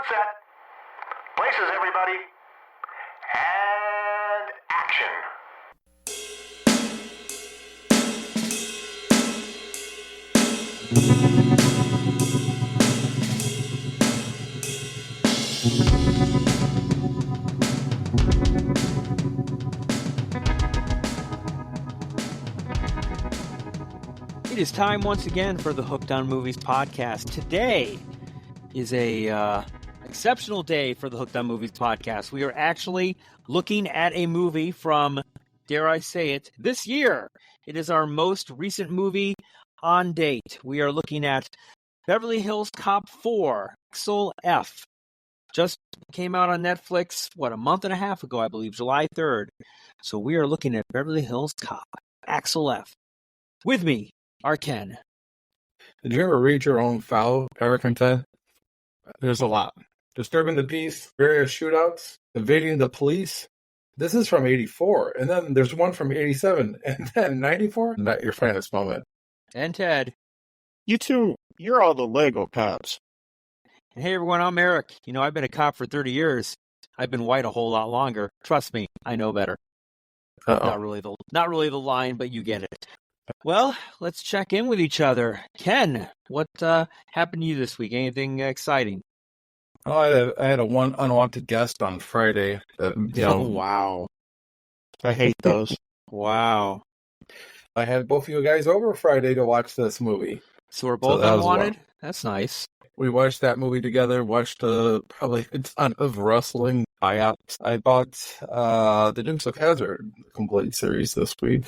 on set. Places, everybody. And action. It is time once again for the Hooked on Movies podcast. Today is a exceptional day for the Hooked on Movies podcast. We are actually looking at a movie from, dare I say it, this year. It is our most recent movie on date. We are looking at Beverly Hills Cop 4, Axel F. Just came out on Netflix, a month and a half ago, I believe, July 3rd. So we are looking at Beverly Hills Cop, Axel F. With me are Ken. Did you ever read your own file, Eric and Ted? There's a lot. Disturbing the peace, various shootouts, evading the police. This is from 84, and then there's one from 87, and then 94? Not your finest moment. And Ted. You two, you're all the Lego cops. And hey everyone, I'm Eric. I've been a cop for 30 years. I've been white a whole lot longer. Trust me, I know better. Not really the line, but you get it. Well, let's check in with each other. Ken, what happened to you this week? Anything exciting? Oh, I had a one unwanted guest on Friday. Oh, wow. I hate those. Wow. I had both of you guys over Friday to watch this movie. So we're both unwanted? That's nice. We watched that movie together, watched probably a ton of wrestling buyouts. I bought the Dukes of Hazzard complete series this week.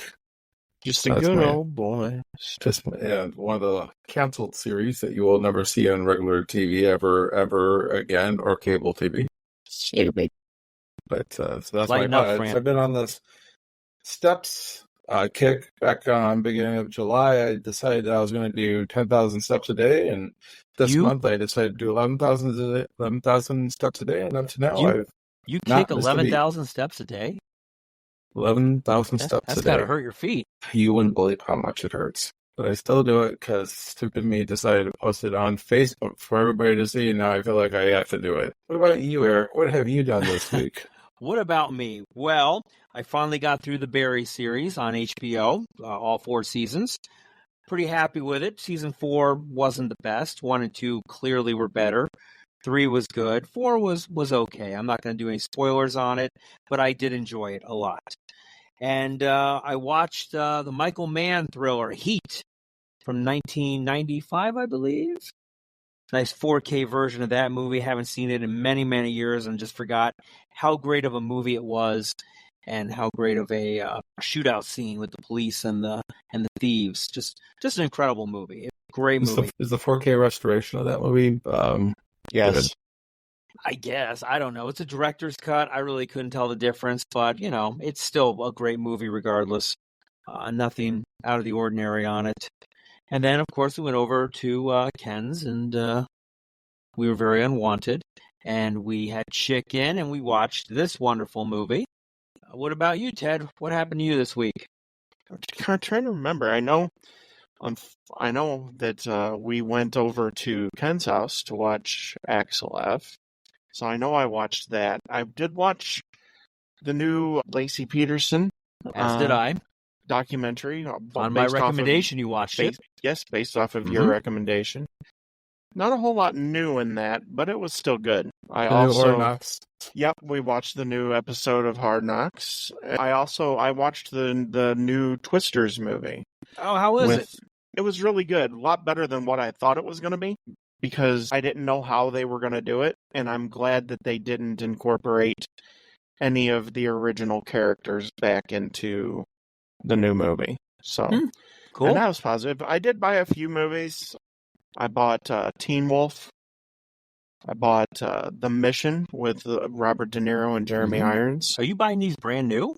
Just a good old boy. Just one of the canceled series that you will never see on regular TV ever again, or cable TV. But so that's Lighten my up, I've been on this steps kick back on beginning of July. I decided I was going to do 10,000 steps a day, and this month I decided to do 11,000 steps a day, and up to now you kick 11,000 steps a day? 11,000 steps a day. That's got to hurt your feet. You wouldn't believe how much it hurts. But I still do it because stupid me decided to post it on Facebook for everybody to see, and now I feel like I have to do it. What about you, Eric? What have you done this week? What about me? Well, I finally got through the Barry series on HBO, all 4 seasons. Pretty happy with it. Season 4 wasn't the best. 1 and 2 clearly were better. 3 was good. 4 was okay. I'm not going to do any spoilers on it, but I did enjoy it a lot. And I watched the Michael Mann thriller, Heat, from 1995, I believe. Nice 4K version of that movie. Haven't seen it in many, many years and just forgot how great of a movie it was and how great of a shootout scene with the police and the thieves. Just an incredible movie. Great movie. Is the 4K restoration of that movie? Yes. Good? I guess. I don't know. It's a director's cut. I really couldn't tell the difference, but, it's still a great movie regardless. Nothing out of the ordinary on it. And then, of course, we went over to Ken's, and we were very unwanted. And we had chicken, and we watched this wonderful movie. What about you, Ted? What happened to you this week? I'm trying to remember. I know that we went over to Ken's house to watch Axel F. So I know I watched that. I did watch the new Lacey Peterson. As did I. Documentary. On my recommendation, you watched it. Yes, based off of your recommendation. Not a whole lot new in that, but it was still good. Hard Knocks. Yep, we watched the new episode of Hard Knocks. I watched the new Twisters movie. Oh, how was it? It was really good. A lot better than what I thought it was going to be, because I didn't know how they were going to do it, and I'm glad that they didn't incorporate any of the original characters back into the new movie. So, cool. And that was positive. I did buy a few movies. I bought Teen Wolf. I bought The Mission with Robert De Niro and Jeremy Irons. Are you buying these brand new?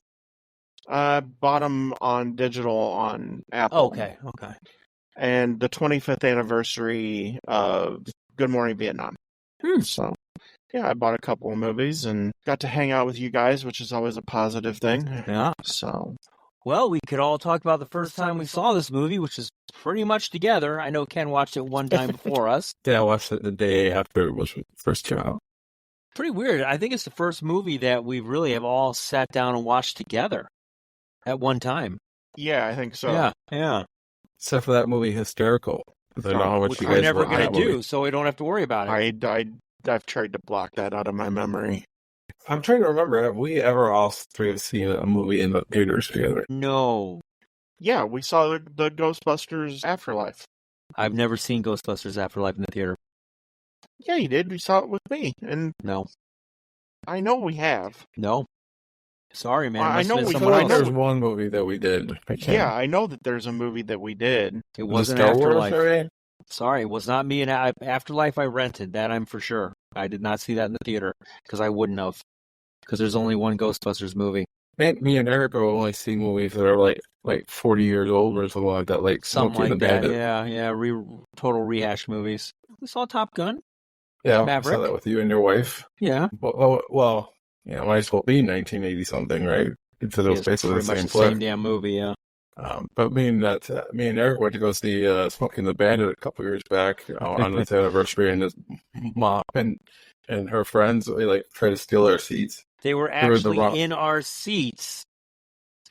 I bought them on digital on Apple. Oh, okay. And the 25th anniversary of Good Morning Vietnam. So, yeah, I bought a couple of movies and got to hang out with you guys, which is always a positive thing. Yeah. So, Well, we could all talk about the first time we saw this movie, which is pretty much together. I know Ken watched it one time before us. Yeah, I watched it the day after it was first came out. Pretty weird. I think it's the first movie that we really have all sat down and watched together at one time. Yeah, I think so. Yeah. Except for that movie, Hysterical. I don't know how much Which you we're guys never were on going that to do, movie. so we don't have to worry about it. I've tried to block that out of my memory. I'm trying to remember, have we ever all three have seen a movie in the theaters together? No. Yeah, we saw the Ghostbusters Afterlife. I've never seen Ghostbusters Afterlife in the theater. Yeah, you did. We saw it with me, and No. I know we have. No. Sorry, man. I It must know have been we- I feel someone like else. there's one movie that we did. I can't. Yeah, I know that there's a movie that we did. It Was it wasn't Star Wars, Afterlife. maybe? Sorry, it was not me. And Afterlife, I rented. That I'm for sure. I did not see that in the theater because I wouldn't have. Because there's only one Ghostbusters movie. Man, me and Eric are only seeing movies that are like 40 years old or something like that, like Something Smokey like and the that. Bandit. Yeah. Total rehash movies. We saw Top Gun. Yeah, I Maverick. saw that with you and your wife. Yeah. Well, might as well be 1980 something, right? Because it was It's basically pretty the much same the flick. same damn movie, yeah. But me and Eric went to go see Smokey and the Bandit a couple years back on its anniversary, and his mom and her friends tried to steal our seats. They were were the actually wrong- in our seats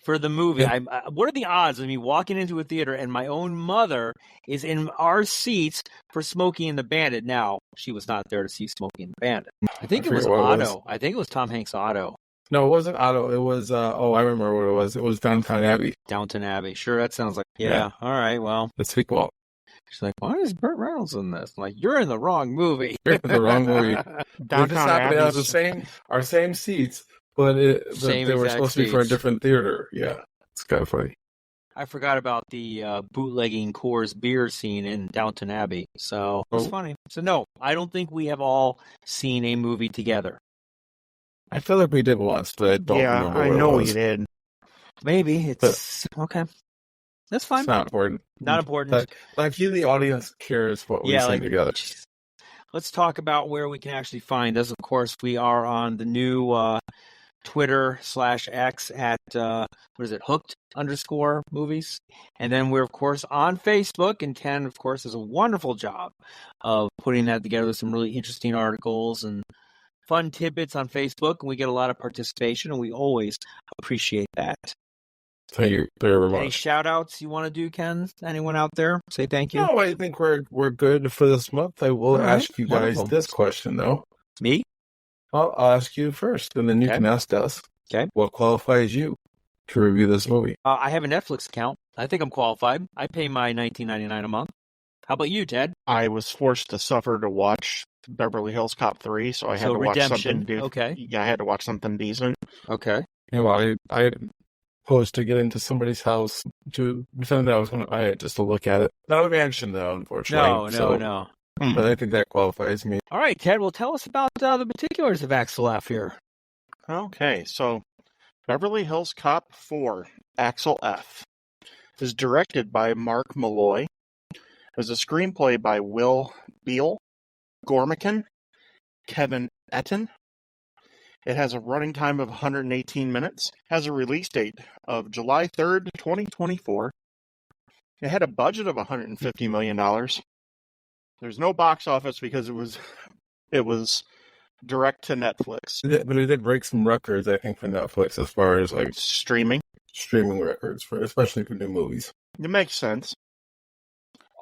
for the movie. Yeah. What are the odds of me walking into a theater and my own mother is in our seats for Smokey and the Bandit? Now, she was not there to see Smokey and the Bandit. I think it was forget what it was. Otto. I think it was Tom Hanks' Otto. No, it wasn't Otto. It was I remember what it was. It was Downtown Abbey, Downton Abbey. Sure, that sounds like, yeah. Yeah. All right, well. the sequel. She's like, why is Burt Reynolds in this? I'm like, you're in the wrong movie. You're in the wrong movie. We just Downtown happened to have Abbey's- our same seats, but Same they were exact supposed to be for a seats. different theater. Yeah, it's kind of funny. I forgot about the bootlegging Coors beer scene in Downton Abbey. So it's Oh. funny. So no, I don't think we have all seen a movie together. I feel like we did once, but I don't Yeah, remember I what know it we was. Oh, did. Maybe it's okay. That's fine. It's not important. Not important. Like you, the audience cares what we Yeah, sing like- together. Let's talk about where we can actually find us. Of course, we are on the new Twitter /X at Hooked_movies. And then we're, of course, on Facebook. And Ken, of course, does a wonderful job of putting that together with some really interesting articles and fun tidbits on Facebook. And we get a lot of participation, and we always appreciate that. Thank you very Any much. shout outs you want to do, Ken? Anyone out there? Say thank you. No, I think we're good for this month. I will All right, ask you guys wonderful. this question though. Me? I'll ask you first, and then you Okay. can ask us. Okay. What qualifies you to review this movie? I have a Netflix account. I think I'm qualified. I pay my $19.99 a month. How about you, Ted? I was forced to suffer to watch Beverly Hills Cop 3, so I had So to watch Redemption. something. Okay. Yeah, I had to watch something decent. Okay. Yeah, well, I posed to get into somebody's house to something that I was going to buy it just to look at it. Not a mansion, though, unfortunately. No. But I think that qualifies me. All right, Ted. Well, tell us about the particulars of Axel F here. Okay, so Beverly Hills Cop 4, Axel F, is directed by Mark Malloy. It was a screenplay by Will Beal, Gormican, Kevin Etten. It has a running time of 118 minutes, has a release date of July 3rd, 2024. It had a budget of $150 million. There's no box office because it was direct to Netflix. But it did break some records, I think, for Netflix as far as like Streaming. streaming records, especially for new movies. It makes sense.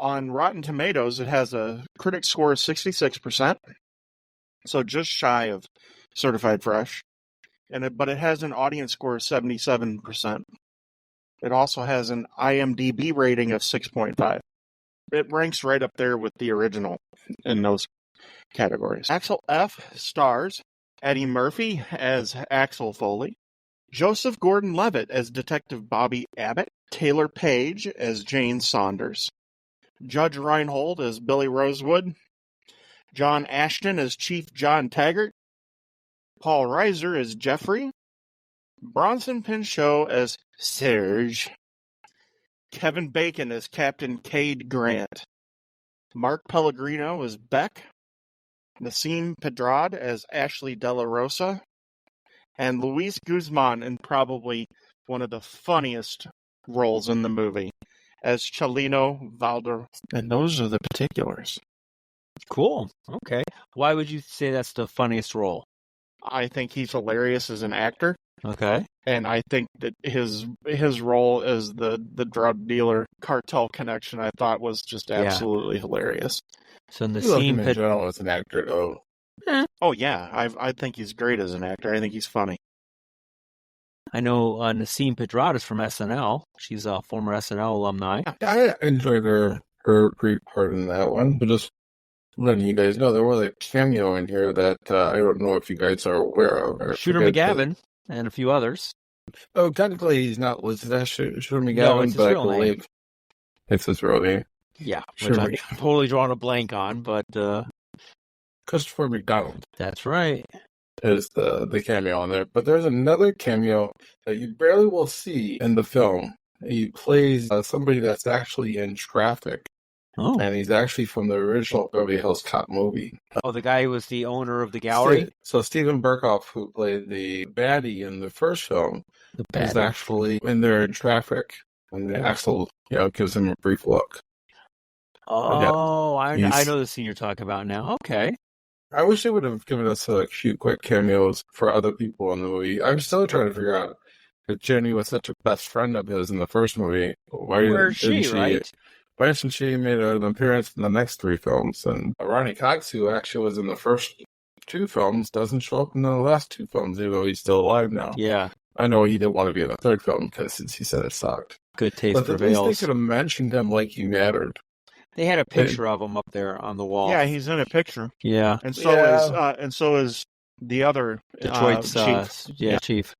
On Rotten Tomatoes, it has a critic score of 66%, so just shy of certified fresh. But it has an audience score of 77%. It also has an IMDb rating of 6.5. It ranks right up there with the original in those categories. Axel F stars Eddie Murphy as Axel Foley, Joseph Gordon-Levitt as Detective Bobby Abbott, Taylor Page as Jane Saunders, Judge Reinhold as Billy Rosewood, John Ashton as Chief John Taggart, Paul Reiser as Jeffrey, Bronson Pinchot as Serge, Kevin Bacon as Captain Cade Grant, Mark Pellegrino as Beck, Nassim Pedrad as Ashley De La Rosa, and Luis Guzman in probably one of the funniest roles in the movie as Chalino Valder. And those are the particulars. Cool. Okay. Why would you say that's the funniest role? I think he's hilarious as an actor. Okay. And I think that his role as the drug dealer cartel connection, I thought was just absolutely hilarious. So I love him in general as an actor, though. Oh yeah, I think he's great as an actor. I think he's funny. I know Nasim Pedrad from SNL. She's a former SNL alumni. I enjoyed her great part in that one, but just letting you guys know there was a cameo in here that I don't know if you guys are aware of. Shooter McGavin and a few others. Oh, technically he's not listed as Shooter McGavin, No, it's his but real I believe it's his real name. Yeah, Shooter which I'm totally drawing a blank on, but Christopher McDonald that's right. is the cameo on there. But there's another cameo that you barely will see in the film. He plays somebody that's actually in traffic. Oh. And he's actually from the original Beverly Hills Cop movie. Oh, the guy who was the owner of the gallery? So Stephen Burkoff, who played the baddie in the first film, is actually in there in traffic. And Axel, gives him a brief look. Oh, I know the scene you're talking about now. Okay. I wish they would have given us a few quick cameos for other people in the movie. I'm still trying to figure out if Jenny was such a best friend of his in the first movie. Where's she, right? Why hasn't she made an appearance in the next 3 films? And Ronnie Cox, who actually was in the first 2 films, doesn't show up in the last 2 films, even though he's still alive now. Yeah. I know he didn't want to be in the 3rd film since he said it sucked. Good taste but prevails. At least they could have mentioned him like he mattered. They had a picture of him up there on the wall. Yeah, he's in a picture. Yeah. And so is the other Detroit's chief. Chief.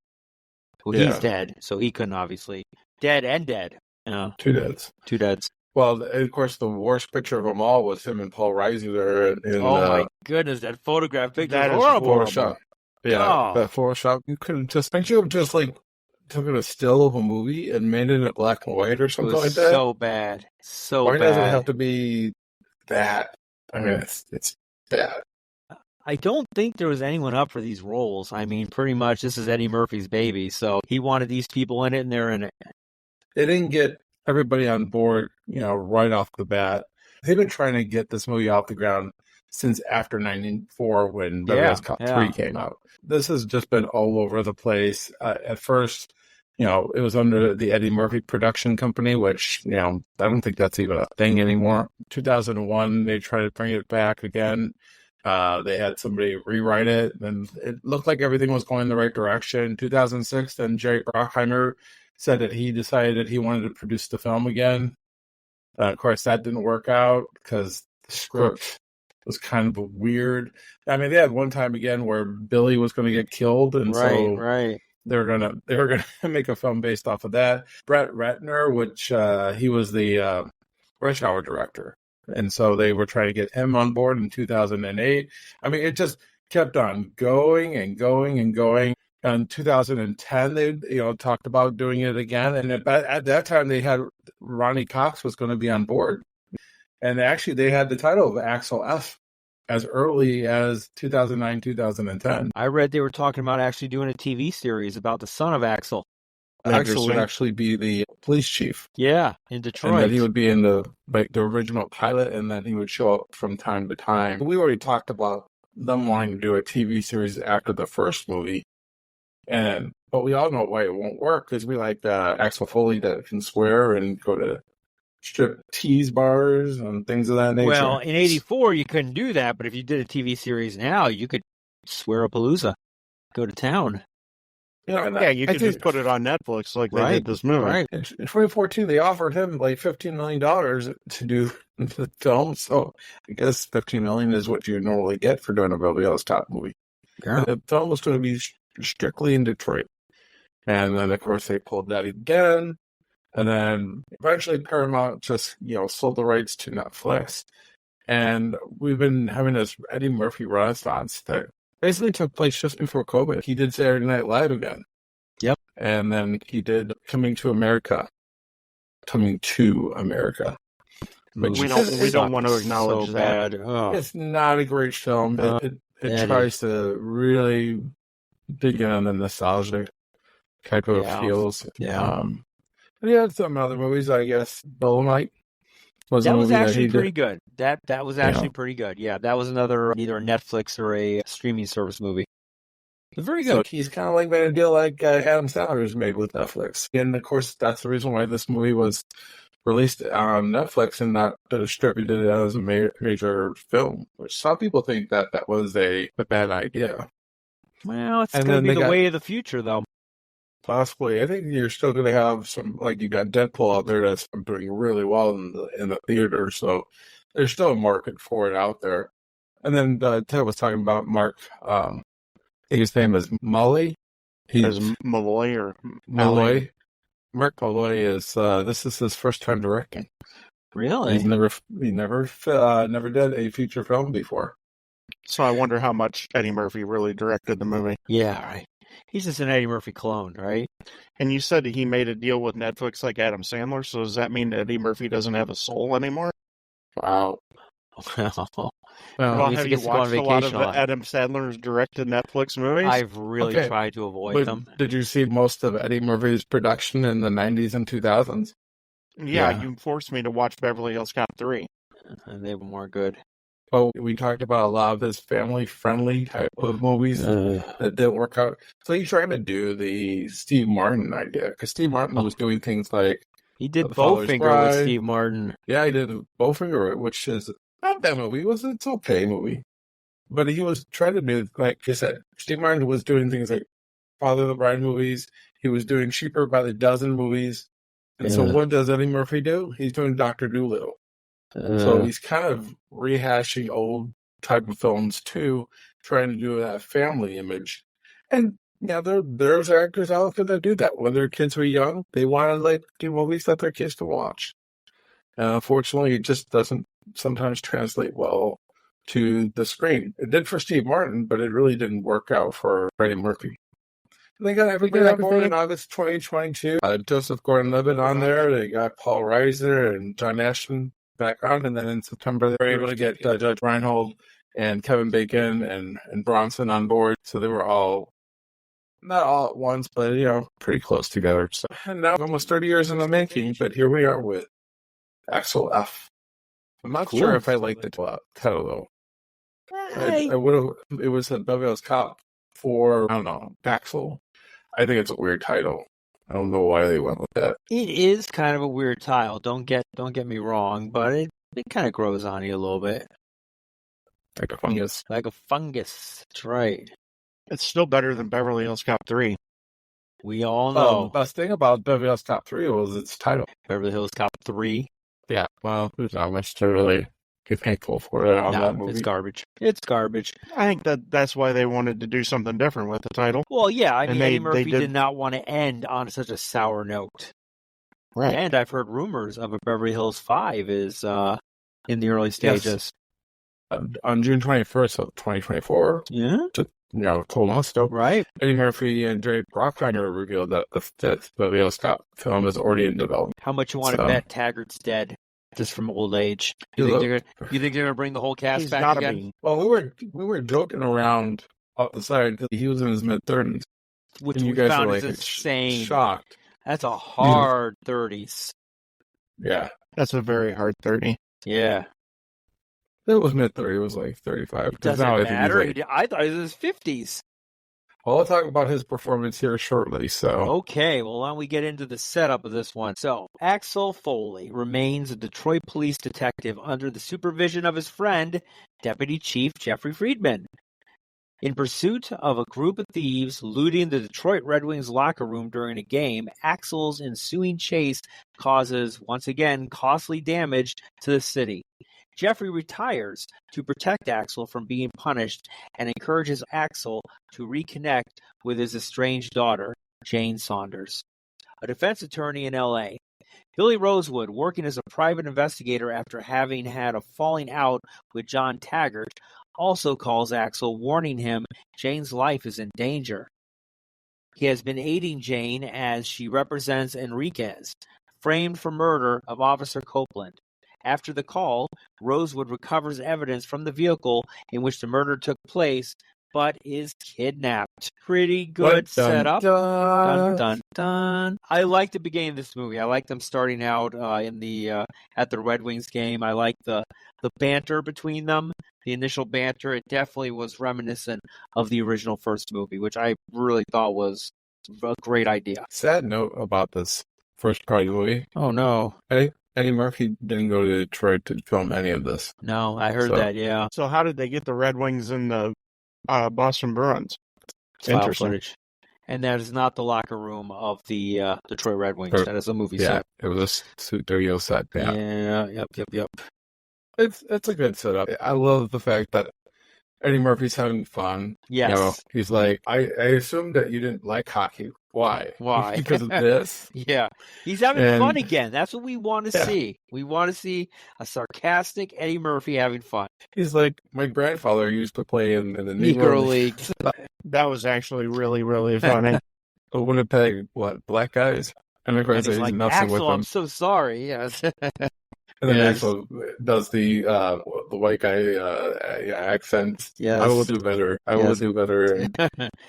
Well, he's dead, so he couldn't obviously. Dead and dead. 2 deads. 2 deads. Well, of course, the worst picture of them all was him and Paul Reiser. My goodness, that photograph picture that is is horrible. Photoshop. Yeah, that Photoshop. You couldn't just took a still of a movie and made it in black and white or something like that. So bad. Why doesn't it have to be that? I mean, it's bad. I don't think there was anyone up for these roles. I mean, pretty much this is Eddie Murphy's baby, so he wanted these people in it, and they're in it. They didn't get everybody on board, right off the bat. They've been trying to get this movie off the ground since after 94 when Beverly Hills Cop 3 came out. This has just been all over the place. At first, it was under the Eddie Murphy production company, which, I don't think that's even a thing anymore. 2001, they tried to bring it back again. They had somebody rewrite it, and it looked like everything was going in the right direction. 2006, then Jerry Bruckheimer said that he decided that he wanted to produce the film again. Of course, that didn't work out because the script was kind of weird. I mean, they had one time again where Billy was going to get killed, and they were gonna make a film based off of that. Brett Ratner, which he was the Rush Hour director, and so they were trying to get him on board in 2008. I mean, it just kept on going and going and going. In 2010, they talked about doing it again, and at that time they had Ronnie Cox was going to be on board, and actually they had the title of Axel F as early as 2009, 2010. I read they were talking about actually doing a TV series about the son of Axel. Axel would actually be the police chief. Yeah, in Detroit. And that he would be in the original pilot, and then he would show up from time to time. We already talked about them wanting to do a TV series after the first movie. But we all know why it won't work, because we like Axel Foley that can swear and go to strip tease bars and things of that nature. Well, in 84, you couldn't do that, but if you did a TV series now, you could swear a palooza, go to town. You could just put it on Netflix like they did this movie. Right. In 2014, they offered him like $15 million to do the film, so I guess $15 million is what you normally get for doing a Beverly Hills Cop movie. Yeah. The film was going to be strictly in Detroit. And then, of course, they pulled that again. And then eventually Paramount just, sold the rights to Netflix. And we've been having this Eddie Murphy renaissance that basically took place just before COVID. He did Saturday Night Live again. Yep. And then he did Coming to America. Which we don't want to acknowledge so that. Bad. Oh. It's not a great film. It tries to really dig in on the nostalgia type of Yeah. feels. Yeah. And he had some other movies, I guess. Dolomite was a That was movie that actually he pretty did. good. That was actually pretty good. Yeah, that was another either a Netflix or a streaming service movie. Very good. So he's kind of like made a deal like Adam Sandler's made with Netflix. And of course, that's the reason why this movie was released on Netflix and not distributed as a major film, which some people think that that was a bad idea. Well, it's And going to then be they the got- way of the future, though. Possibly. I think you're still going to have some, like you got Deadpool out there that's doing really well in the theater. So there's still a market for it out there. And then Ted was talking about Mark, his name is Mully. As Malloy or Malloy. Mark Malloy is, this is his first time directing. Really? He never did a feature film before. So I wonder how much Eddie Murphy really directed the movie. Yeah, right. He's just an Eddie Murphy clone, right? And you said he made a deal with Netflix like Adam Sandler, so does that mean Eddie Murphy doesn't have a soul anymore? Wow. Well, Well, he have you gets to go on watched a lot of vacation a lot. Adam Sandler's directed Netflix movies? I've really Okay. tried to avoid But them. did you see most of Eddie Murphy's production in the 90s and 2000s? Yeah, Yeah. you forced me to watch Beverly Hills Cop 3. And they were more good. Well, we talked about a lot of his family-friendly type of movies that didn't work out. So he's trying to do the Steve Martin idea, because Steve Martin was doing things like, He did The Father's Bowfinger Bride. with Steve Martin. yeah, he did Bowfinger, which is not that movie. It's okay movie. But he was trying to do, like I said, Steve Martin was doing things like Father of the Bride movies. He was doing Cheaper by the Dozen movies. And so Yeah. what does Eddie Murphy do? He's doing Dr. Dolittle. So he's kind of rehashing old type of films too, trying to do that family image. And yeah, there's actors out there that do that. When their kids were young, they want to like do movies that their kids can watch. Unfortunately, it just doesn't sometimes translate well to the screen. It did for Steve Martin, but it really didn't work out for Freddie Murphy. They got everybody on board in August 2022. Joseph Gordon-Levitt on there. They got Paul Reiser and John Ashton back on, and then in September they were able to get Judge Reinhold and Kevin Bacon and Bronson on board. So they were all not all at once, but pretty close together. So and now almost 30 years in the making, but here we are with Axel F. I'm not Cool. sure if I like the title though. I would have. It was a Beverly Hills Cop for I don't know Axel. I think it's a weird title. I don't know why they went with that. It is kind of a weird tile. Don't get me wrong, but it kind of grows on you a little bit, Like a fungus. like a fungus. That's right. It's still better than Beverly Hills Cop 3. We all The know best thing about Beverly Hills Cop 3 was its title. Beverly Hills Cop 3. Yeah, well, there's not much to really be thankful for it on that No, movie. it's garbage. It's garbage. I think that's why they wanted to do something different with the title. Well, yeah, I And mean, they Eddie Murphy did- did not want to end on such a sour note. Right. And I've heard rumors of a Beverly Hills 5 is in the early stages. On June 21st of 2024, Yeah, a couple months ago, right. Eddie Murphy and Jerry Bruckheimer revealed that the fifth Beverly Hills Cop film is already in development. How much you want to So- bet Taggart's dead just from old age? He You think look- they're gonna bring the whole cast He's back gotta again? be. Well, we were joking around outside because he was in his mid-30s. Which And you we guys found are is like insane. shocked. That's a hard 30s. Yeah. That's a very hard 30. Yeah. It was mid-30s. It was like 35. 'Cause Doesn't now I think he's matter. like- I thought it was his 50s. Well, I'll talk about his performance here shortly. So, Okay, well, why don't we get into the setup of this one? So, Axel Foley remains a Detroit police detective under the supervision of his friend, Deputy Chief Jeffrey Friedman. In pursuit of a group of thieves looting the Detroit Red Wings locker room during a game, Axel's ensuing chase causes, once again, costly damage to the city. Jeffrey retires to protect Axel from being punished and encourages Axel to reconnect with his estranged daughter, Jane Saunders, a defense attorney in L.A. Billy Rosewood, working as a private investigator after having had a falling out with John Taggart, also calls Axel, warning him Jane's life is in danger. He has been aiding Jane as she represents Enriquez, framed for murder of Officer Copeland. After the call, Rosewood recovers evidence from the vehicle in which the murder took place, but is kidnapped. Pretty good Dun, setup. dun. Dun, dun, dun. I like the beginning of this movie. I like them starting out in the at the Red Wings game. I like the banter between them. The initial banter, it definitely was reminiscent of the original first movie, which I really thought was a great idea. Sad note about this first party movie. Oh no. Eddie Murphy didn't go to Detroit to film any of this. No, I heard So- that, yeah. So how did they get the Red Wings and the Boston Bruins? It's file Interesting. footage. And that is not the locker room of the Detroit Red Wings. Or- That is a movie Yeah, set. it was a studio set. Yeah. Yep. It's a good setup. I love the fact that Eddie Murphy's having fun. Yes. You know, he's like, I assumed that you didn't like hockey. Why? Why? Because of this? Yeah. He's having And- fun again. That's what we want to Yeah. see. We want to see a sarcastic Eddie Murphy having fun. He's like, my grandfather used to play in the Negro League. That was actually really, really funny. Winnipeg, black guys? And of course, And he's he's like, messing with Axel, them. I'm so sorry. Yes. And then Yes. Axel does the white guy accent. Yes. I will do better. I will Yes. do better. And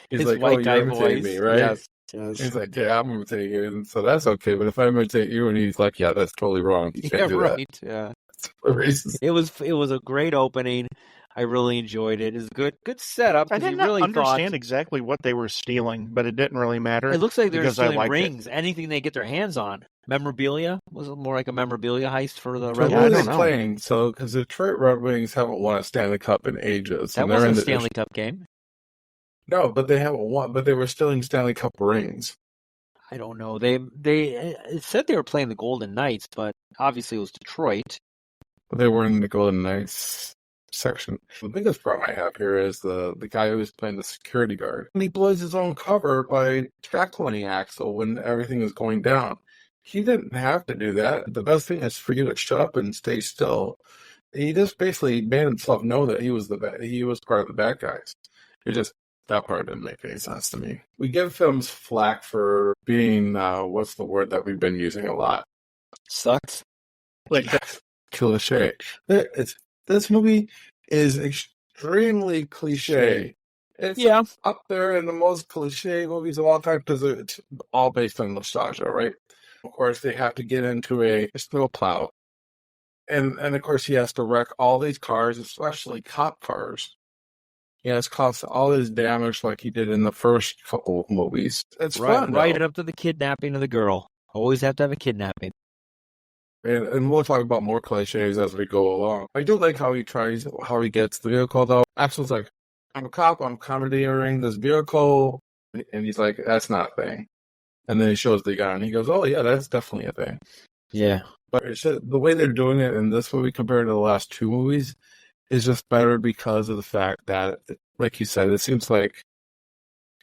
he's His like, white oh, guy you're imitating voice. me, right? Yes. Yes. He's like, yeah, I'm imitating you. And so that's okay. But if I imitate you, and he's like, yeah, that's totally wrong. You can't Yeah, do right. Yeah. that. Racist. It was a great opening. I really enjoyed it. It's good setup. I 'cause did you not really understand thought, exactly what they were stealing, but it didn't really matter. it looks like they're because I stealing liked it. rings. Anything they get their hands on. Memorabilia? Was it more like a memorabilia heist for the So Red Yeah, what I are Wings? they don't know. playing? So, because the Detroit Red Wings haven't won a Stanley Cup in ages. That and they're wasn't in a the Stanley Cup game. No, but they haven't won. But they were stealing Stanley Cup rings. I don't know. They it said they were playing the Golden Knights, but obviously it was Detroit. But they were in the Golden Knights section. The biggest problem I have here is the guy who's playing the security guard. And he blows his own cover by tackling Axel when everything is going down. He didn't have to do that. The best thing is for you to shut up and stay still. He just basically made himself know that he was part of the bad guys. That part didn't make any sense to me. We give films flack for being what's the word that we've been using a lot? Sucks. Like, Cliche. This movie is extremely cliche. It's Yeah. up there in the most cliche movies of all time because it's all based on nostalgia, right? Of course, they have to get into a snowplow. And of course, he has to wreck all these cars, especially cop cars. He has caused all this damage like he did in the first couple of movies. It's fun, Right though. up to the kidnapping of the girl. Always have to have a kidnapping. And we'll talk about more cliches as we go along. I do like how he gets the vehicle, though. Axel's like, I'm a cop, I'm commandeering this vehicle. And he's like, that's not a thing. And then he shows the gun. And he goes, oh, yeah, that's definitely a thing. Yeah. But the way they're doing it in this movie compared to the last two movies is just better because of the fact that, like you said, it seems like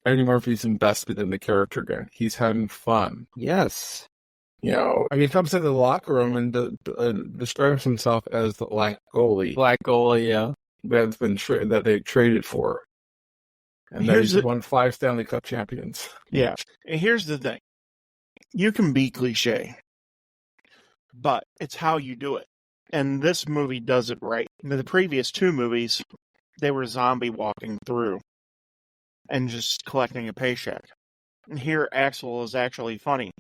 Eddie Murphy's invested in the character again. He's having fun. Yes. You know, he comes into the locker room and describes himself as the black goalie Black goalie, yeah. that they traded for, and that Here's he's the- won 5 Stanley Cup champions. yeah. And here's the thing. You can be cliche, but it's how you do it. And this movie does it right. The previous two movies, they were zombie walking through and just collecting a paycheck. And here, Axel is actually funny.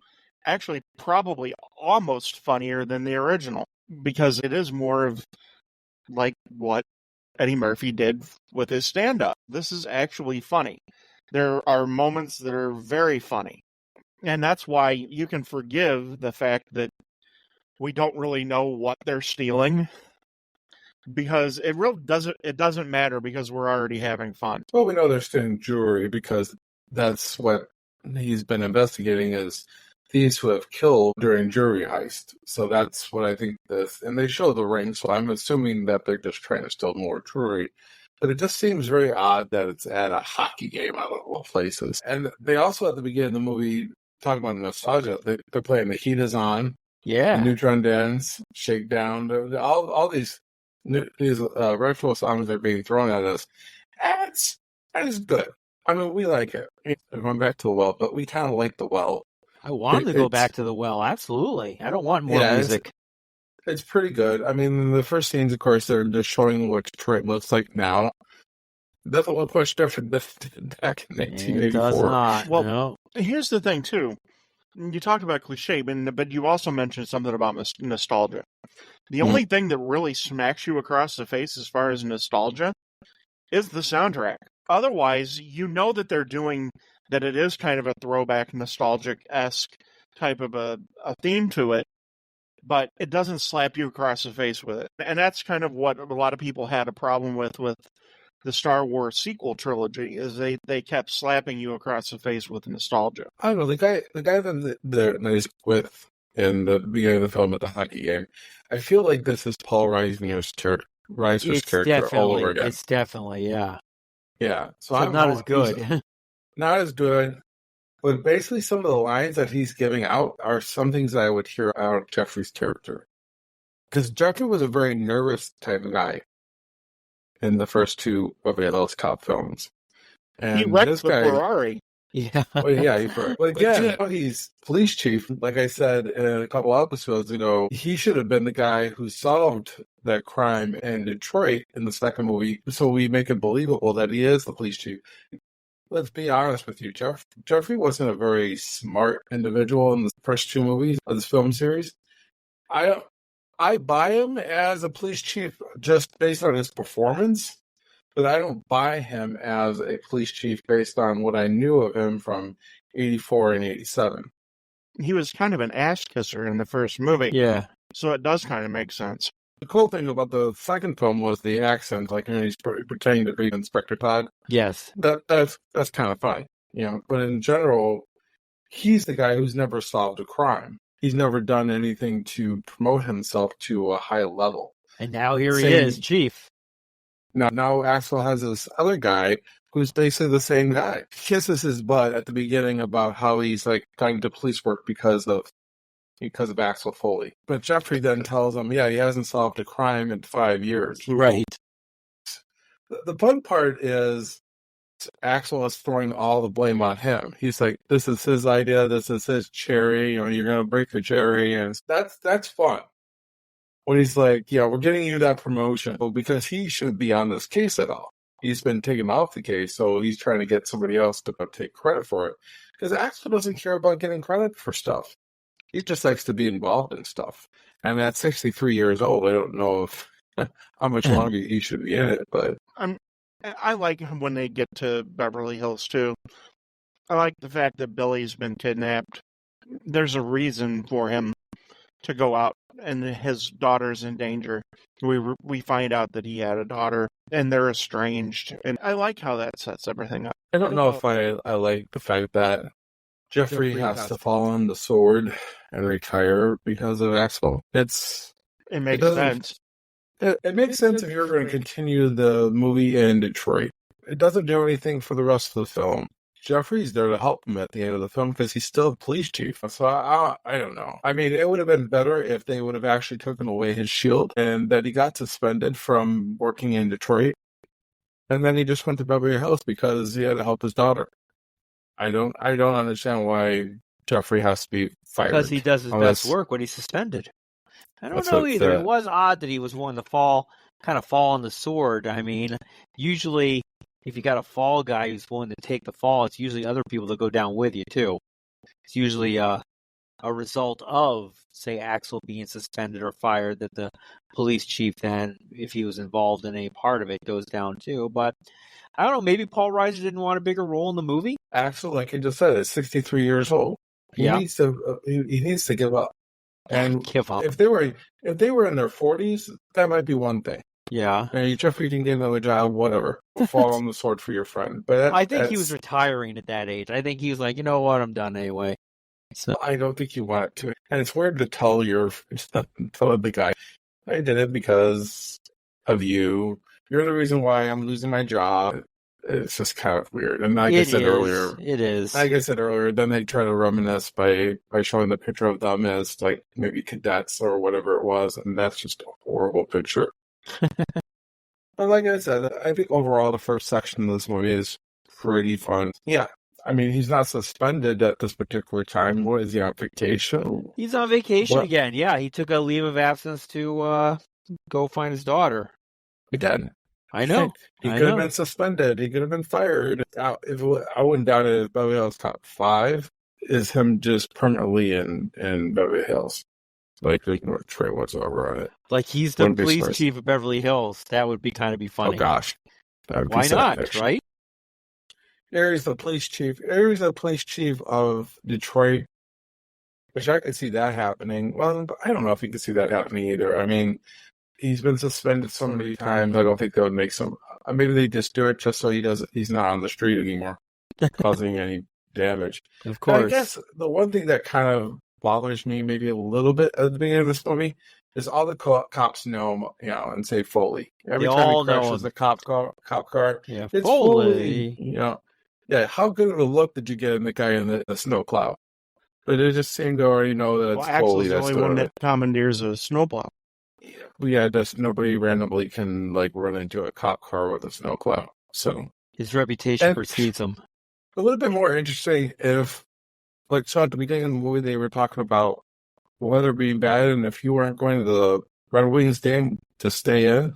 Actually, probably almost funnier than the original, because it is more of like what Eddie Murphy did with his stand-up. This is actually funny. There are moments that are very funny. And that's why you can forgive the fact that we don't really know what they're stealing, because it doesn't matter, because we're already having fun. Well, we know they're stealing jewelry because that's what he's been investigating is thieves who have killed during jewelry heist. So that's what I think this, and they show the ring, so I'm assuming that they're just trying to steal more jewelry. But it just seems very odd that it's at a hockey game out of all places. And they also, at the beginning of the movie, talk about nostalgia. They're playing The Heat Is On, Yeah. Neutron Dance, Shakedown, all these retro songs are being thrown at us. That is good. I mean, we like it. We're going back to the well, but we kind of like the well. I want to go It's- back to the well. Absolutely. I don't want more Yeah, music. It's pretty good. I mean, the first scenes, of course, they're showing what Detroit looks like now. That's what pushed Jeffrey back in It does 1984. not. Well, no. Here's the thing, too. You talked about cliche, but you also mentioned something about nostalgia. The only thing that really smacks you across the face as far as nostalgia is the soundtrack. Otherwise, you know that they're doing that. It is kind of a throwback, nostalgic-esque type of a theme to it, but it doesn't slap you across the face with it. And that's kind of what a lot of people had a problem with the Star Wars sequel trilogy, is they kept slapping you across the face with nostalgia. I don't know, the guy that he's with in the beginning of the film at the hockey game, I feel like this is Paul Reiser's character all over again. It's definitely, yeah. Yeah. So not as good. Not as good. But basically some of the lines that he's giving out are some things that I would hear out of Jeffrey's character. Because Jeffrey was a very nervous type of guy in the first two Beverly Hills Cop films. And he wrecked this the guy, Ferrari. Yeah. well, yeah, but again, he's police chief. Like I said in a couple episodes ago, he should have been the guy who solved that crime in Detroit in the second movie, so we make it believable that he is the police chief. Let's be honest with you, Jeffrey wasn't a very smart individual in the first two movies of this film series. I buy him as a police chief just based on his performance, but I don't buy him as a police chief based on what I knew of him from 84 and 87. He was kind of an ass kisser in the first movie. Yeah. So it does kind of make sense. The cool thing about the second film was the accent, like he's pretending to be Inspector Todd. Yes. That's kind of funny, But in general, he's the guy who's never solved a crime. He's never done anything to promote himself to a high level. And now he is, chief. Now Axel has this other guy who's basically the same guy. Kisses his butt at the beginning about how he's like going to police work because of Axel Foley. But Jeffrey then tells him, he hasn't solved a crime in 5 years. Right. The fun part is Axel is throwing all the blame on him. He's like, this is his idea, this is his cherry, you're going to break the cherry, and that's fun. When he's like, we're getting you that promotion, well, because he shouldn't be on this case at all. He's been taken off the case, so he's trying to get somebody else to take credit for it. Because Axel doesn't care about getting credit for stuff. He just likes to be involved in stuff. And at 63 years old, I don't know how much longer he should be in it, but I like when they get to Beverly Hills, too. I like the fact that Billy's been kidnapped. There's a reason for him to go out, and his daughter's in danger. We find out that he had a daughter, and they're estranged. And I like how that sets everything up. I don't know if I like the fact that Jeffrey has to fall on the sword and retire because of Axel. It makes sense. It makes sense if you're going to continue the movie in Detroit. It doesn't do anything for the rest of the film. Jeffrey's there to help him at the end of the film because he's still a police chief. So I don't know. I mean, it would have been better if they would have actually taken away his shield and that he got suspended from working in Detroit. And then he just went to Beverly Hills because he had to help his daughter. I don't understand why Jeffrey has to be fired. Because he does his best work when he's suspended. I don't know either. It was odd that he was willing to fall on the sword. I mean, usually if you got a fall guy who's willing to take the fall, it's usually other people that go down with you too. It's usually a result of, say, Axel being suspended or fired that the police chief then, if he was involved in any part of it, goes down too. But I don't know, maybe Paul Reiser didn't want a bigger role in the movie? Axel, like I just said, is 63 years old. He needs to give up. And give up. If they were in their 40s, that might be one thing. Yeah. And Jeffrey can get another job, whatever. Fall on the sword for your friend. But I think he was retiring at that age. I think he was like, you know what, I'm done anyway. So I don't think you want to. And it's weird to tell the guy, I did it because of you. You're the reason why I'm losing my job. It's just kind of weird. And like I said earlier, then they try to reminisce by showing the picture of them as like maybe cadets or whatever it was, and that's just a horrible picture. But like I said, I think overall the first section of this movie is pretty fun. Yeah. I mean, he's not suspended at this particular time. What is he on vacation? He's on vacation again. Yeah, he took a leave of absence to go find his daughter. Again. I know. He I could have know. been suspended. He could have been fired. I wouldn't doubt it. If Beverly Hills Cop 5 is him just permanently in Beverly Hills. Like, there's no trait whatsoever on it. Like he's the Wouldn't be police surprised. chief of Beverly Hills. That would be kind of be funny. Oh, gosh. That would Why be sad, not, actually. right? Aries the police chief. Aries the police chief of Detroit. Which I could see that happening. Well, I don't know if you could see that happening either. I mean, he's been suspended so many times. I don't think that would make some. Maybe they just do it just so he's not on the street anymore, causing any damage. Of But I course. guess the one thing that kind of bothers me maybe a little bit at the beginning of this movie is all the cops know him, and say Foley. Every They time all he know crashes him. the cop car, Yeah, it's Foley. Foley. Yeah, how good of a look did you get in the guy in the snowplow? But it just seemed to already know that it's Axel's Foley the that's only doing one it. that commandeers a snowplow. Yeah, just nobody randomly can run into a cop car with a snowplow. So His reputation And- precedes him. a little bit more interesting if, so at the beginning of the movie they were talking about weather being bad, and if you weren't going to the Red Wings game to stay in,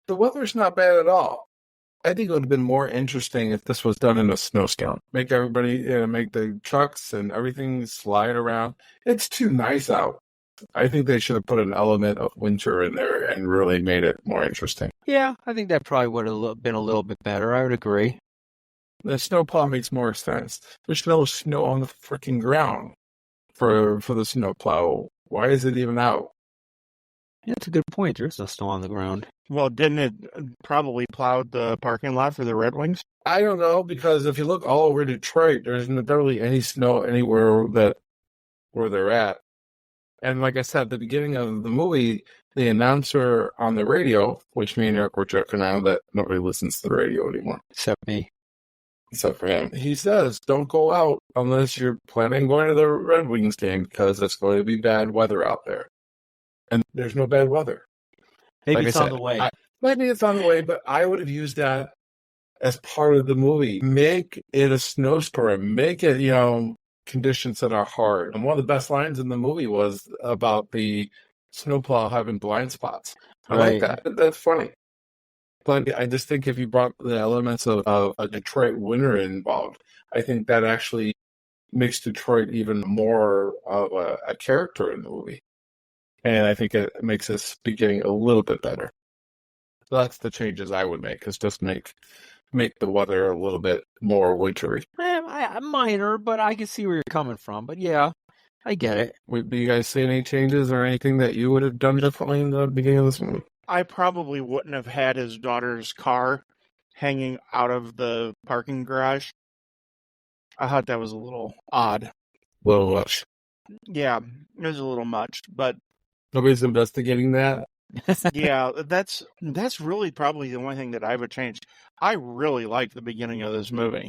the weather's not bad at all. I think it would have been more interesting if this was done in a snowstorm. Make everybody, make the trucks and everything slide around. It's too nice out. I think they should have put an element of winter in there and really made it more interesting. Yeah, I think that probably would have been a little bit better. I would agree. The snowplow makes more sense. There's no snow on the freaking ground for the snowplow. Why is it even out? Yeah, that's a good point. There's no snow on the ground. Well, didn't it probably plowed the parking lot for the Red Wings? I don't know, because if you look all over Detroit, there's not really any snow anywhere where they're at. And like I said, at the beginning of the movie, the announcer on the radio, which me and Eric were joking around that nobody listens to the radio anymore, Except me. except for him. He says, don't go out unless you're planning on going to the Red Wings game, because it's going to be bad weather out there. And there's no bad weather. Maybe Like I it's on said, the way. Maybe it's on the way, but I would have used that as part of the movie. Make it a snowstorm. Make it, conditions that are hard. And one of the best lines in the movie was about the snowplow having blind spots. I like that. That's funny. But I just think if you brought the elements of a Detroit winter involved, I think that actually makes Detroit even more of a character in the movie. And I think it makes this beginning a little bit better. So that's the changes I would make, is just make the weather a little bit more wintry. Minor, but I can see where you're coming from. But yeah, I get it. Do you guys see any changes or anything that you would have done differently in the beginning of this movie? I probably wouldn't have had his daughter's car hanging out of the parking garage. I thought that was a little odd. A little much. Yeah, it was a little much, but Nobody's investigating that. yeah, that's really probably the only thing that I would change. I really like the beginning of this movie.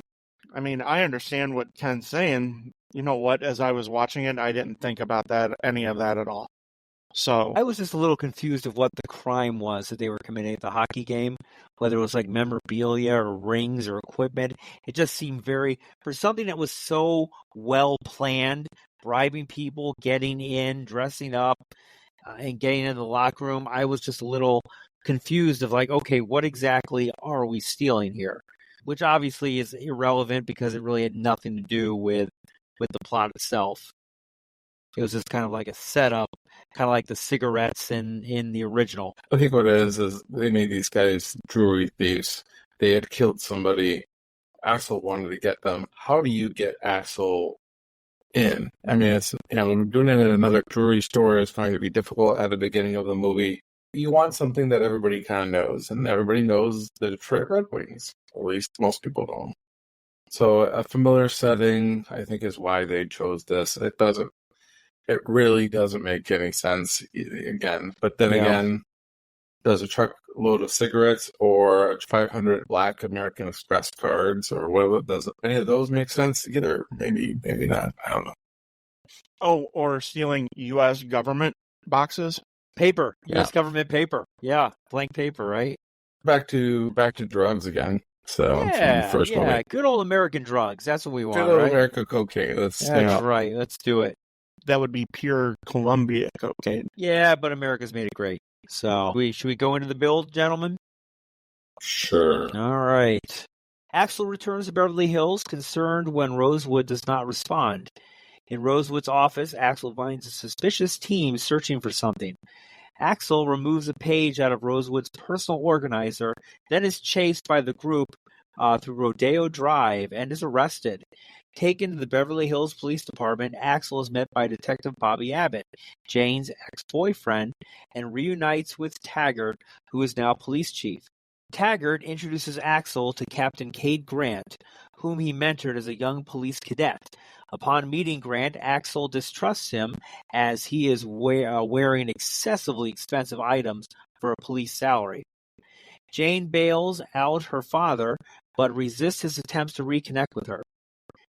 I mean, I understand what Ken's saying. You know what? As I was watching it, I didn't think about any of that at all. So I was just a little confused of what the crime was that they were committing at the hockey game, whether it was like memorabilia or rings or equipment. It just seemed for something that was so well planned, bribing people, getting in, dressing up, and getting into the locker room, I was just a little confused of okay, what exactly are we stealing here? Which obviously is irrelevant because it really had nothing to do with the plot itself. It was just kind of like a setup, kind of like the cigarettes in the original. I think what it is they made these guys jewelry thieves. They had killed somebody. Axel wanted to get them. How do you get Axel in? I mean, it's doing it in another jewelry store is going to be difficult at the beginning of the movie. You want something that everybody kind of knows, and everybody knows the Detroit Red Wings. At least most people don't. So a familiar setting, I think, is why they chose this. It really doesn't make any sense again. But then again, does a truckload of cigarettes or 500 black American Express cards or whatever, does any of those make sense either? Maybe not. I don't know. Oh, or stealing U.S. government boxes? Paper. Yeah. U.S. government paper. Yeah, blank paper, right? Back to drugs again. So from the first yeah, movie. good old American drugs. That's what we want, Good old right? America cocaine. That's right. Let's do it. That would be pure Columbia cocaine. Yeah, but America's made it great. So should we go into the bill, gentlemen? Sure. All right. Axel returns to Beverly Hills, concerned when Rosewood does not respond. In Rosewood's office, Axel finds a suspicious team searching for something. Axel removes a page out of Rosewood's personal organizer, then is chased by the group through Rodeo Drive and is arrested. Taken to the Beverly Hills Police Department, Axel is met by Detective Bobby Abbott, Jane's ex-boyfriend, and reunites with Taggart, who is now police chief. Taggart introduces Axel to Captain Cade Grant, whom he mentored as a young police cadet. Upon meeting Grant, Axel distrusts him as he is wearing excessively expensive items for a police salary. Jane bails out her father, but resists his attempts to reconnect with her.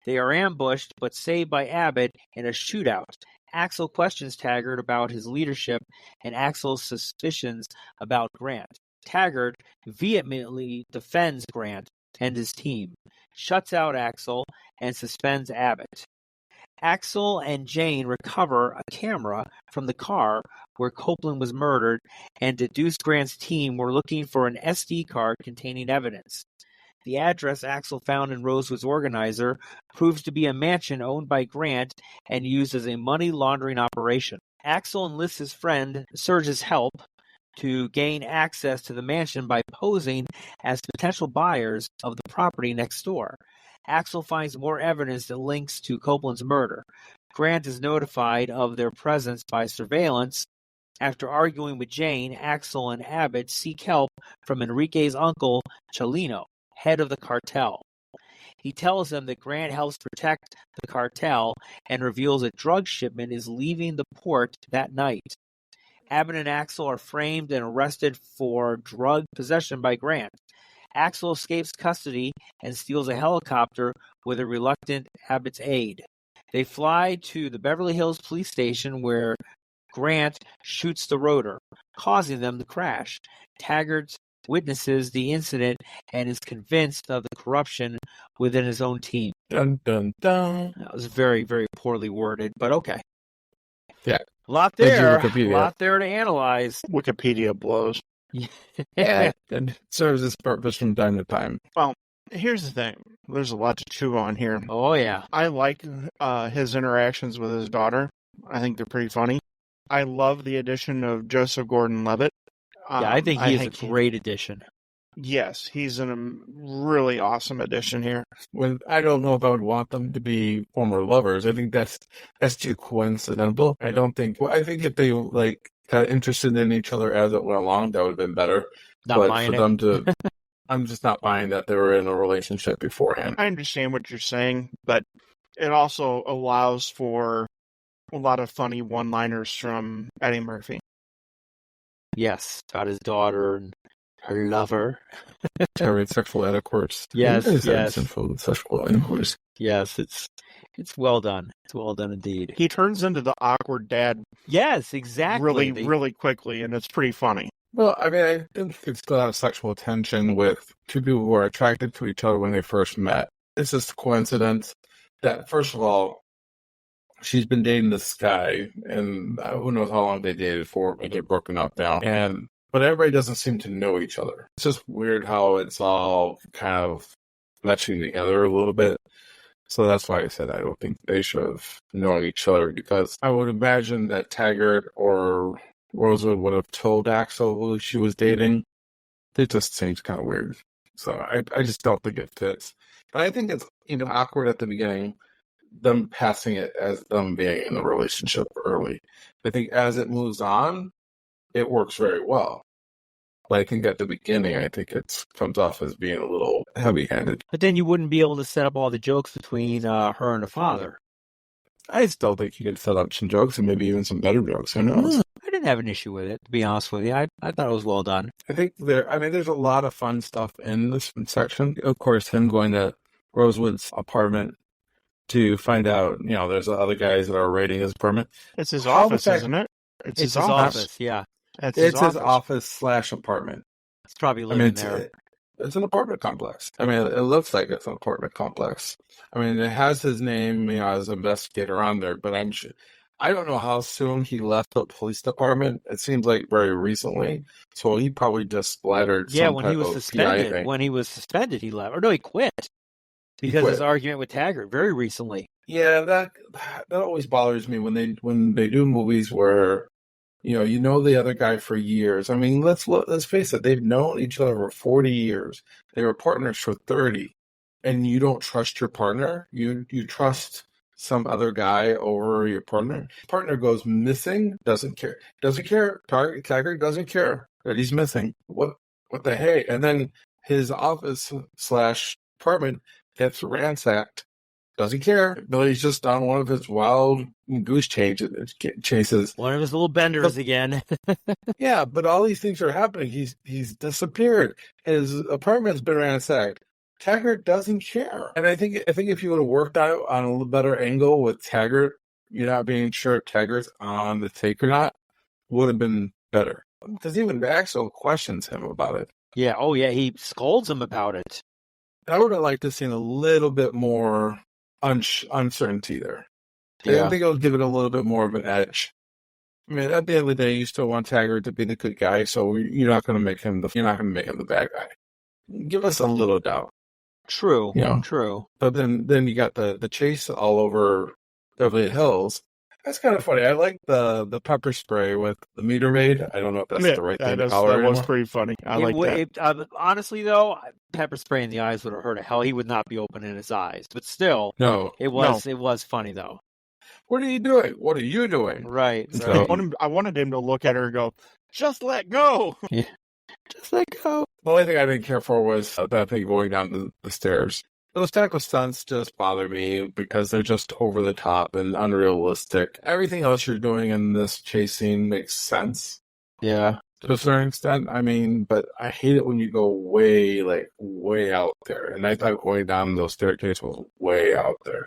They are ambushed, but saved by Abbott in a shootout. Axel questions Taggart about his leadership and Axel's suspicions about Grant. Taggart vehemently defends Grant and his team, shuts out Axel, and suspends Abbott. Axel and Jane recover a camera from the car where Copeland was murdered and deduce Grant's team were looking for an SD card containing evidence. The address Axel found in Rosewood's organizer proves to be a mansion owned by Grant and used as a money laundering operation. Axel enlists his friend Serge's help to gain access to the mansion by posing as potential buyers of the property next door. Axel finds more evidence that links to Copeland's murder. Grant is notified of their presence by surveillance. After arguing with Jane, Axel and Abbott seek help from Enrique's uncle, Chalino, head of the cartel. He tells them that Grant helps protect the cartel and reveals a drug shipment is leaving the port that night. Abbott and Axel are framed and arrested for drug possession by Grant. Axel escapes custody and steals a helicopter with a reluctant Abbott's aid. They fly to the Beverly Hills police station where Grant shoots the rotor, causing them to crash. Taggart witnesses the incident and is convinced of the corruption within his own team. Dun, dun, dun. That was very, very poorly worded, but okay. Yeah. A lot Thank you, there. Wikipedia. A lot there to analyze. Wikipedia blows. Yeah. And serves its purpose from time to time. Well, here's the thing. There's a lot to chew on here. Oh, yeah. I like his interactions with his daughter. I think they're pretty funny. I love the addition of Joseph Gordon-Levitt. Yeah, I think he is a great addition. Yes, he's a really awesome addition here. When I don't know if I would want them to be former lovers. I think that's too coincidental. I think if they got interested in each other as it went along, that would have been better. Not but buying for it. them to, I'm just not buying that they were in a relationship beforehand. I understand what you're saying, but it also allows for a lot of funny one-liners from Eddie Murphy. Yes, about his daughter and her lover. Terrible sexual intercourse. Yes, yes. Sinful sexual intercourse. Yes, it's well done. It's well done indeed. He turns into the awkward dad Yes, exactly. really quickly, and it's pretty funny. Well, I mean, I didn't think a lot of sexual tension with two people who were attracted to each other when they first met. It's just a coincidence that, first of all, she's been dating this guy, and who knows how long they dated for when they're broken up now. But everybody doesn't seem to know each other. It's just weird how it's all kind of matching together a little bit. So that's why I said I don't think they should have known each other, because I would imagine that Taggart or Rosewood would have told Axel who she was dating. It just seems kind of weird. So I just don't think it fits. But I think it's awkward at the beginning, them passing it as them being in the relationship early. I think as it moves on, it works very well. But I think at the beginning, it comes off as being a little heavy-handed. But then you wouldn't be able to set up all the jokes between her and the father. I still think you could set up some jokes and maybe even some better jokes. Who knows? I didn't have an issue with it, to be honest with you. I thought it was well done. I think there's a lot of fun stuff in this section. Of course, him going to Rosewood's apartment to find out, there's other guys that are raiding his apartment. It's his office, isn't it? It's his office, yeah. It's his office / apartment. It's probably living there. It's an apartment complex. I mean, it looks like it's an apartment complex. I mean, it has his name, as investigator on there, but I don't know how soon he left the police department. It seems like very recently. So he probably just splattered Yeah, some when he type was of PI suspended. thing. When he was suspended, he left. Or no, he quit He because of his quit. argument with Taggart very recently. Yeah, that always bothers me when they do movies where you know the other guy for years. I mean, let's face it, they've known each other for 40 years. They were partners for 30, and you don't trust your partner. You trust some other guy over your partner. Partner goes missing, doesn't care. Doesn't care. Taggart doesn't care that he's missing. What the hey? And then his office slash apartment gets ransacked. Doesn't care. Billy's just on one of his wild goose chases. One of his little benders again. Yeah, but all these things are happening. He's disappeared. His apartment's been ransacked. Taggart doesn't care. And I think if you would have worked out on a little better angle with Taggart, you're not being sure if Taggart's on the take or not, would have been better. Because even Axel questions him about it. Yeah. Oh, yeah. He scolds him about it. I would have liked to see a little bit more uncertainty there. Yeah. I think it'll give it a little bit more of an edge. I mean, at the end of the day, you still want Taggart to be the good guy, so you're not going to make him the bad guy. Give us a little doubt. True. Yeah. True. But then you got the chase all over Beverly Hills. That's kind of funny. I like the pepper spray with the meter maid. I don't know if that's the right thing to call it. That was pretty funny. I like that. Honestly, though, pepper spray in the eyes would have hurt. Hell, he would not be opening his eyes. But still, No, it was funny though. What are you doing? What are you doing? Right. So- I wanted him to look at her and go, "Just let go." Yeah. Just let go. The only thing I didn't care for was that thing going down the stairs. Those tackle stunts just bother me because they're just over the top and unrealistic. Everything else you're doing in this chase scene makes sense Yeah. to a certain extent. I mean, but I hate it when you go way out there. And I thought going down those staircases was way out there.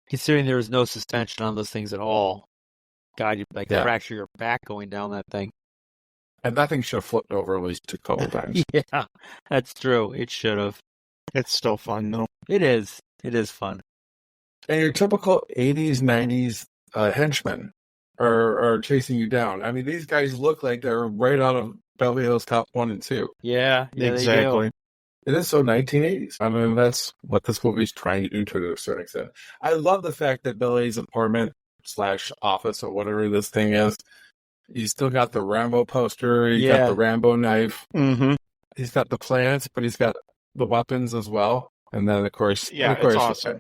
Considering there was no suspension on those things at all. God, you'd fracture your back going down that thing. And that thing should have flipped over at least a couple times. Yeah, that's true. It should have. It's still fun though. It is. It is fun. And your typical 80s, 90s henchmen are chasing you down. I mean, these guys look like they're right out of Beverly Hills Cop 1 and 2. Yeah, Exactly. It is so 1980s. I mean, that's what this movie's trying to do to a certain extent. I love the fact that Billy's apartment / office or whatever this thing is, he's still got the Rambo poster. He's got the Rambo knife. Mm-hmm. He's got the plants, but he's got the weapons as well. And then, of course, it's awesome.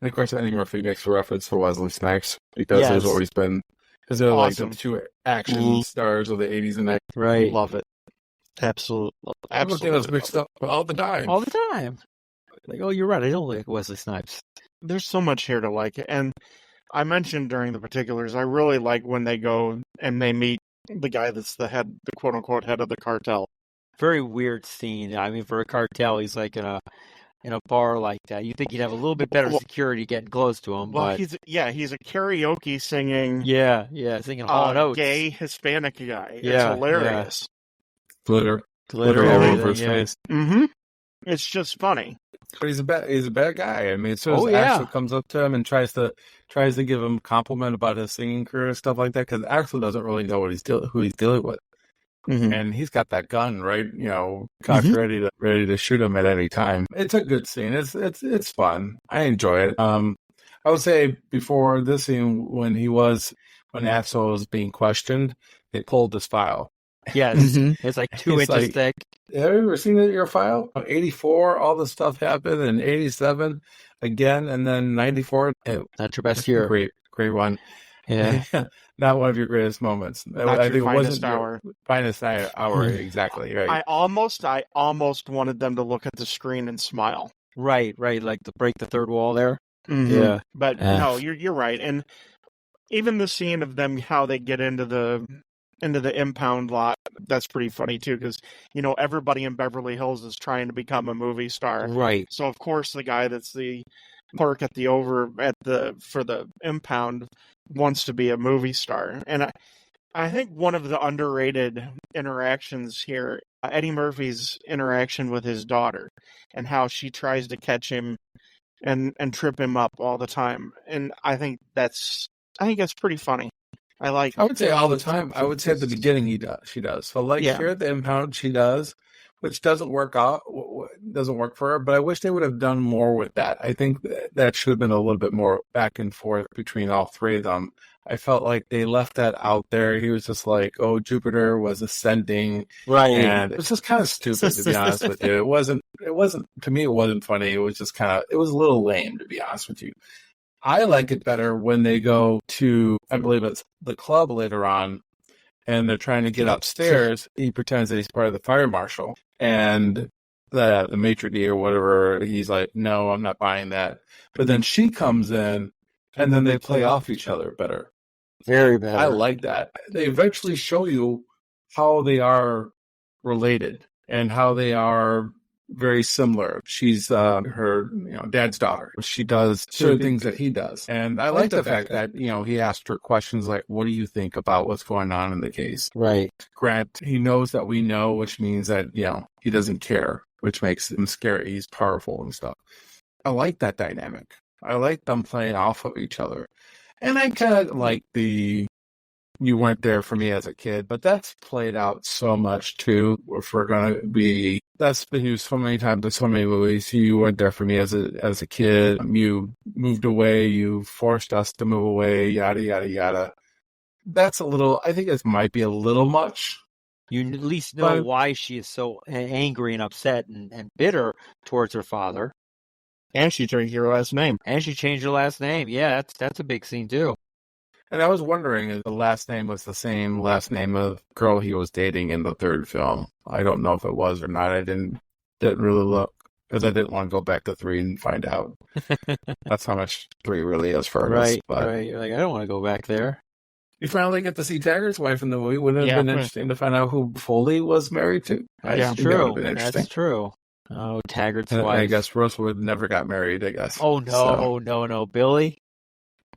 And of course, Eddie Murphy makes a reference to Wesley Snipes because there's always been, because they're Awesome. like the two action stars of the 80s and 90s. Right. Love it. Absolutely. Everything was mixed up all the time. All the time. Like, oh, you're right. I don't like Wesley Snipes. There's so much here to like. And I mentioned during the particulars, I really like when they go and they meet the guy that's the quote unquote head of the cartel. Very weird scene. I mean, for a cartel, he's like in a bar like that. You think you'd have a little bit better security getting close to him, Well, but he's a karaoke singing, singing Hall & Oates. gay Hispanic guy. Yeah, It's hilarious. Glitter Glitter all everything, over his face. Mm-hmm. It's just funny. But he's a bad guy. I mean, as soon as Oh, yeah. Axel comes up to him and tries to give him a compliment about his singing career and stuff like that, because Axel doesn't really know who he's dealing with, Mm-hmm. and he's got that gun right, cocked ready to shoot him at any time. It's a good scene. It's fun. I enjoy it. I would say before this scene, when Axel was being questioned, they pulled his file. Yes, it's like 2 It's inches like- thick. Have you ever seen your file? 84, all this stuff happened, and 87 again, and then 94. Not your best year. Great one. Yeah. Not one of your greatest moments. Not I your think it finest wasn't hour. your finest hour, exactly. Right. I almost wanted them to look at the screen and smile. Right. Like to break the third wall there. Mm-hmm. Yeah. But no, you're right. And even the scene of them, how they get into the impound lot, that's pretty funny too, because everybody in Beverly Hills is trying to become a movie star. Right. So of course the guy that's the clerk for the impound wants to be a movie star. And I think one of the underrated interactions here, Eddie Murphy's interaction with his daughter, and how she tries to catch him and trip him up all the time. And I think that's I think it's pretty funny. I would say all the time. I would say at the beginning she does. So like Yeah. here at the impound, she does, which doesn't work for her. But I wish they would have done more with that. I think that should have been a little bit more back and forth between all three of them. I felt like they left that out there. He was just like, oh, Jupiter was ascending. Right. And it was just kind of stupid, to be honest with you. It wasn't, to me, it wasn't funny. It was just it was a little lame, to be honest with you. I like it better when they go to, I believe it's the club later on, and they're trying to get upstairs. He pretends that he's part of the fire marshal, and the maitre d' or whatever, he's like, no, I'm not buying that. But then she comes in, and then they play off each other better. Very better. I like that. They eventually show you how they are related and how they are very similar. She's her dad's daughter. She does certain things that he does. And I like the fact that, he asked her questions like, what do you think about what's going on in the case? Right. Grant, he knows that we know, which means that, he doesn't care, which makes him scary. He's powerful and stuff. I like that dynamic. I like them playing off of each other. And I kind of like you weren't there for me as a kid, but that's played out so much too. If we're going to be, that's been used so many times in so many movies. You weren't there for me as a kid. You moved away. You forced us to move away. Yada yada yada. That's I think it might be a little much. You at least know why she is so angry and upset and bitter towards her father. And she changed her last name. Yeah, that's a big scene too. And I was wondering if the last name was the same last name of the girl he was dating in the third film. I don't know if it was or not. I didn't really look because I didn't want to go back to 3 and find out. That's how much 3 really is for us. Right. You're like, I don't want to go back there. You finally get to see Taggart's wife in the movie. Wouldn't it have been interesting to find out who Foley was married to? That's true. That's true. Oh, Taggart's wife. I guess Rosewood never got married, I guess. Oh, no, no. Billy?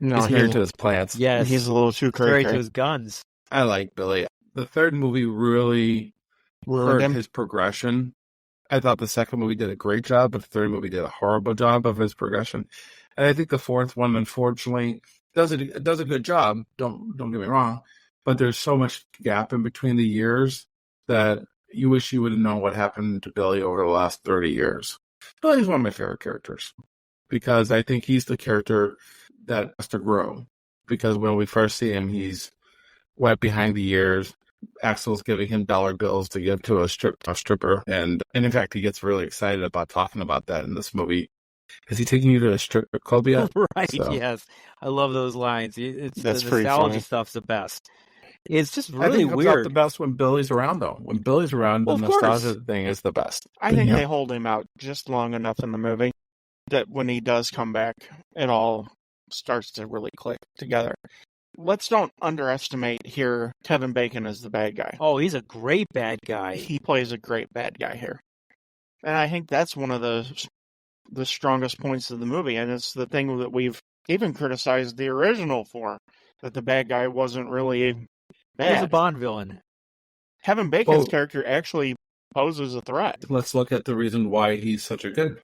No, he's married to his plants. Yes. He's a little too crazy. Married to his guns. I like Billy. The third movie really hurt his progression. I thought the second movie did a great job, but the third movie did a horrible job of his progression. And I think the fourth one, unfortunately, does a good job. Don't get me wrong. But there's so much gap in between the years that you wish you would have known what happened to Billy over the last 30 years. Billy's one of my favorite characters because I think he's the character that has to grow. Because when we first see him, he's wet behind the ears. Axel's giving him dollar bills to give to a stripper. And in fact, he gets really excited about talking about that in this movie. Is he taking you to a strip club yet? Right, yes. I love those lines. That's the pretty nostalgia funny. Stuff's the best. It's just really I think it comes out weird. the best when Billy's around, though. When Billy's around, the nostalgia thing is the best. I think they hold him out just long enough in the movie that when he does come back, it all starts to really click together. Let's don't underestimate here Kevin Bacon as the bad guy. Oh, he's a great bad guy. He plays a great bad guy here. And I think that's one of the strongest points of the movie, and it's the thing that we've even criticized the original for, that the bad guy wasn't really bad. He's a Bond villain. Kevin Bacon's character actually poses a threat. Let's look at the reason why he's such a good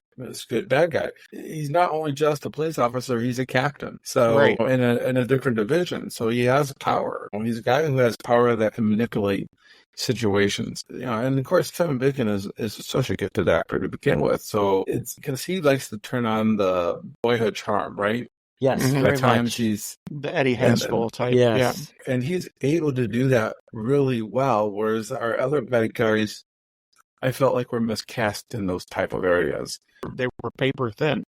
bad guy. He's not only just a police officer, he's a captain. So Right. in a different division. So he has power. He's a guy who has power that can manipulate situations. And of course Kevin Bacon is such a gifted actor to begin with. So it's because he likes to turn on the boyhood charm, right? Yes, Mhm. very At times much. he's The Eddie Hansel type. Yes. and he's able to do that really well, whereas our other bad guys, I felt like were miscast in those type of areas. Yeah. They were paper thin.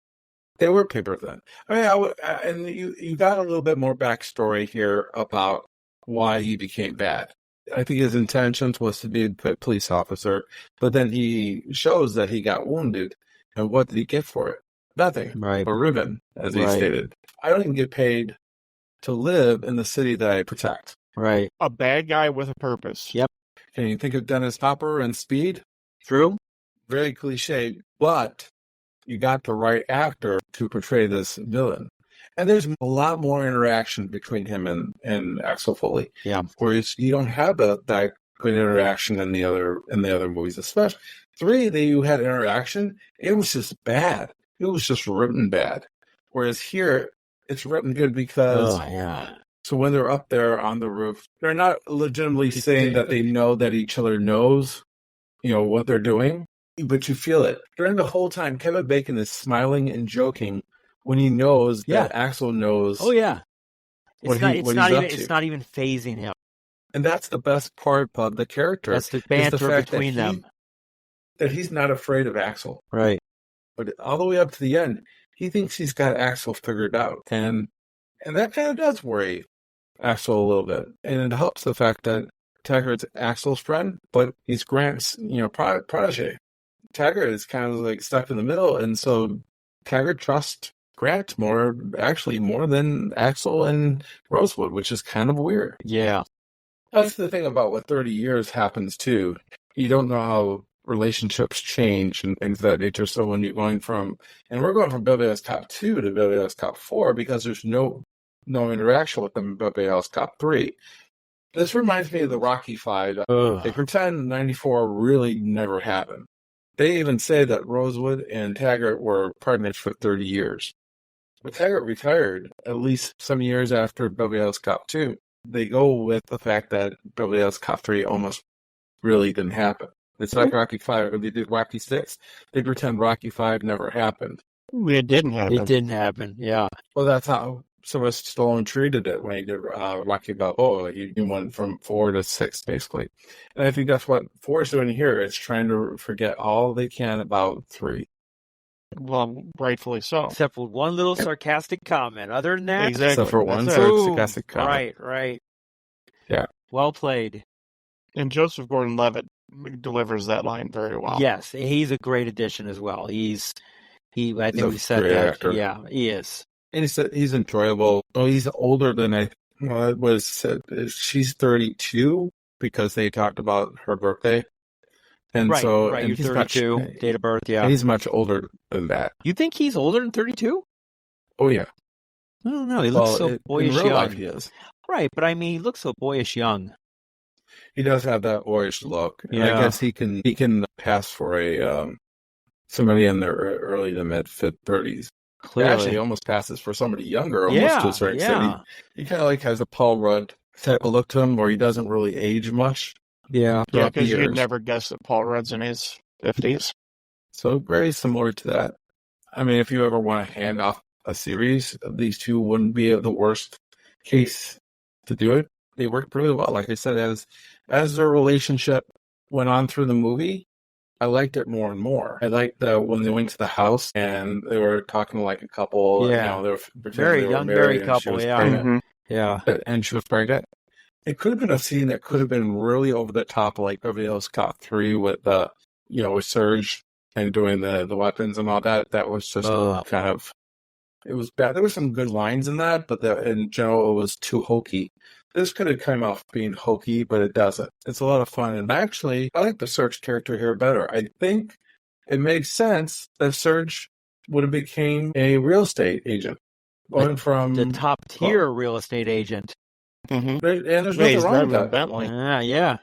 They were paper thin. I mean, and you got a little bit more backstory here about why he became bad. I think his intentions was to be a police officer, but then he shows that he got wounded. And what did he get for it? Nothing. Right. A ribbon, as he Right. stated. I don't even get paid to live in the city that I protect. Right. A bad guy with a purpose. Yep. Can you think of Dennis Hopper and Speed? True. Very cliche, but you got the right actor to portray this villain. And there's a lot more interaction between him and Axel Foley. Yeah. Whereas you don't have that good interaction in the other movies, especially 3 that you had interaction. It was just bad. It was just written bad. Whereas here, it's written good because yeah. so when they're up there on the roof, they're not legitimately saying that they know that each other knows, what they're doing, but you feel it. During the whole time, Kevin Bacon is smiling and joking when he knows that Axel knows. Oh yeah. What It's he's not up even. to. It's not even phasing him. And that's the best part of the character. That's the banter fact between them. That he's not afraid of Axel. Right. But all the way up to the end, he thinks he's got Axel figured out. And that kind of does worry Axel a little bit. And it helps the fact that Taggart's Axel's friend, but he's Grant's, protege. Taggart is kind of like stuck in the middle. And so Taggart trusts Grant more than Axel and Rosewood, which is kind of weird. Yeah. That's the thing about what 30 years happens too. You don't know how relationships change and things of that nature. So when you're going from, and we're going from Beverly Hills Cop 2 to Beverly Hills Cop 4 because there's no interaction with them in Beverly Hills Cop 3. This reminds me of the Rocky fight. They pretend 94 really never happened. They even say that Rosewood and Taggart were partners for 30 years. But Taggart retired at least some years after Beverly Hills Cop 2. They go with the fact that Beverly Hills Cop 3 almost really didn't happen. It's like Rocky 5, or they did Rocky 6. They pretend Rocky 5 never happened. It didn't happen. It didn't happen, yeah. Well, that's how Sylvester Stallone treated it when he did Rocky Balboa. He went from 4 to 6, basically. And I think that's what 4 is doing here. It's trying to forget all they can about 3. Well, rightfully so. Except for one little sarcastic comment. Other than that, Exactly. Except for one That's it. sarcastic comment. Right. Yeah. Well played. And Joseph Gordon-Levitt delivers that line very well. Yes, he's a great addition as well. I think a we said great that. actor. Yeah, he is. And he's enjoyable. Oh, he's older than it was said. She's 32 because they talked about her birthday. And Right, so, right. and You're he's 32, date of birth, yeah. And he's much older than that. You think he's older than 32? Oh, yeah. I don't know. He looks so boyish in real young. life, he is. Right, but I mean, he looks so boyish young. He does have that boyish look. And Yeah. I guess he can pass for a somebody in their early to mid 30s. Clearly. Actually, he almost passes for somebody younger, almost to a certain extent. He kind of like has a Paul Rudd type of look to him, where he doesn't really age much. Yeah. Yeah, because you'd never guess that Paul Rudd's in his 50s. So very similar to that. I mean, if you ever want to hand off a series, these two wouldn't be the worst case to do it. They worked really well. Like I said, as their relationship went on through the movie, I liked it more and more. I liked when they went to the house and they were talking like a couple. Yeah. They were Very young married couple, yeah. Mm-hmm. Yeah. And she was pregnant. It could have been a scene that could have been really over the top, like Beverly Hills Cop 3 with with Surge and doing the weapons and all that. That was just kind of, it was bad. There were some good lines in that, but in general, it was too hokey. This could have come off being hokey, but it doesn't. It's a lot of fun. And actually, I like the Surge character here better. I think it makes sense that Surge would have became a real estate agent. Going from the top tier real estate agent. Mm-hmm. And there's nothing wrong with that. Bentley. Yeah.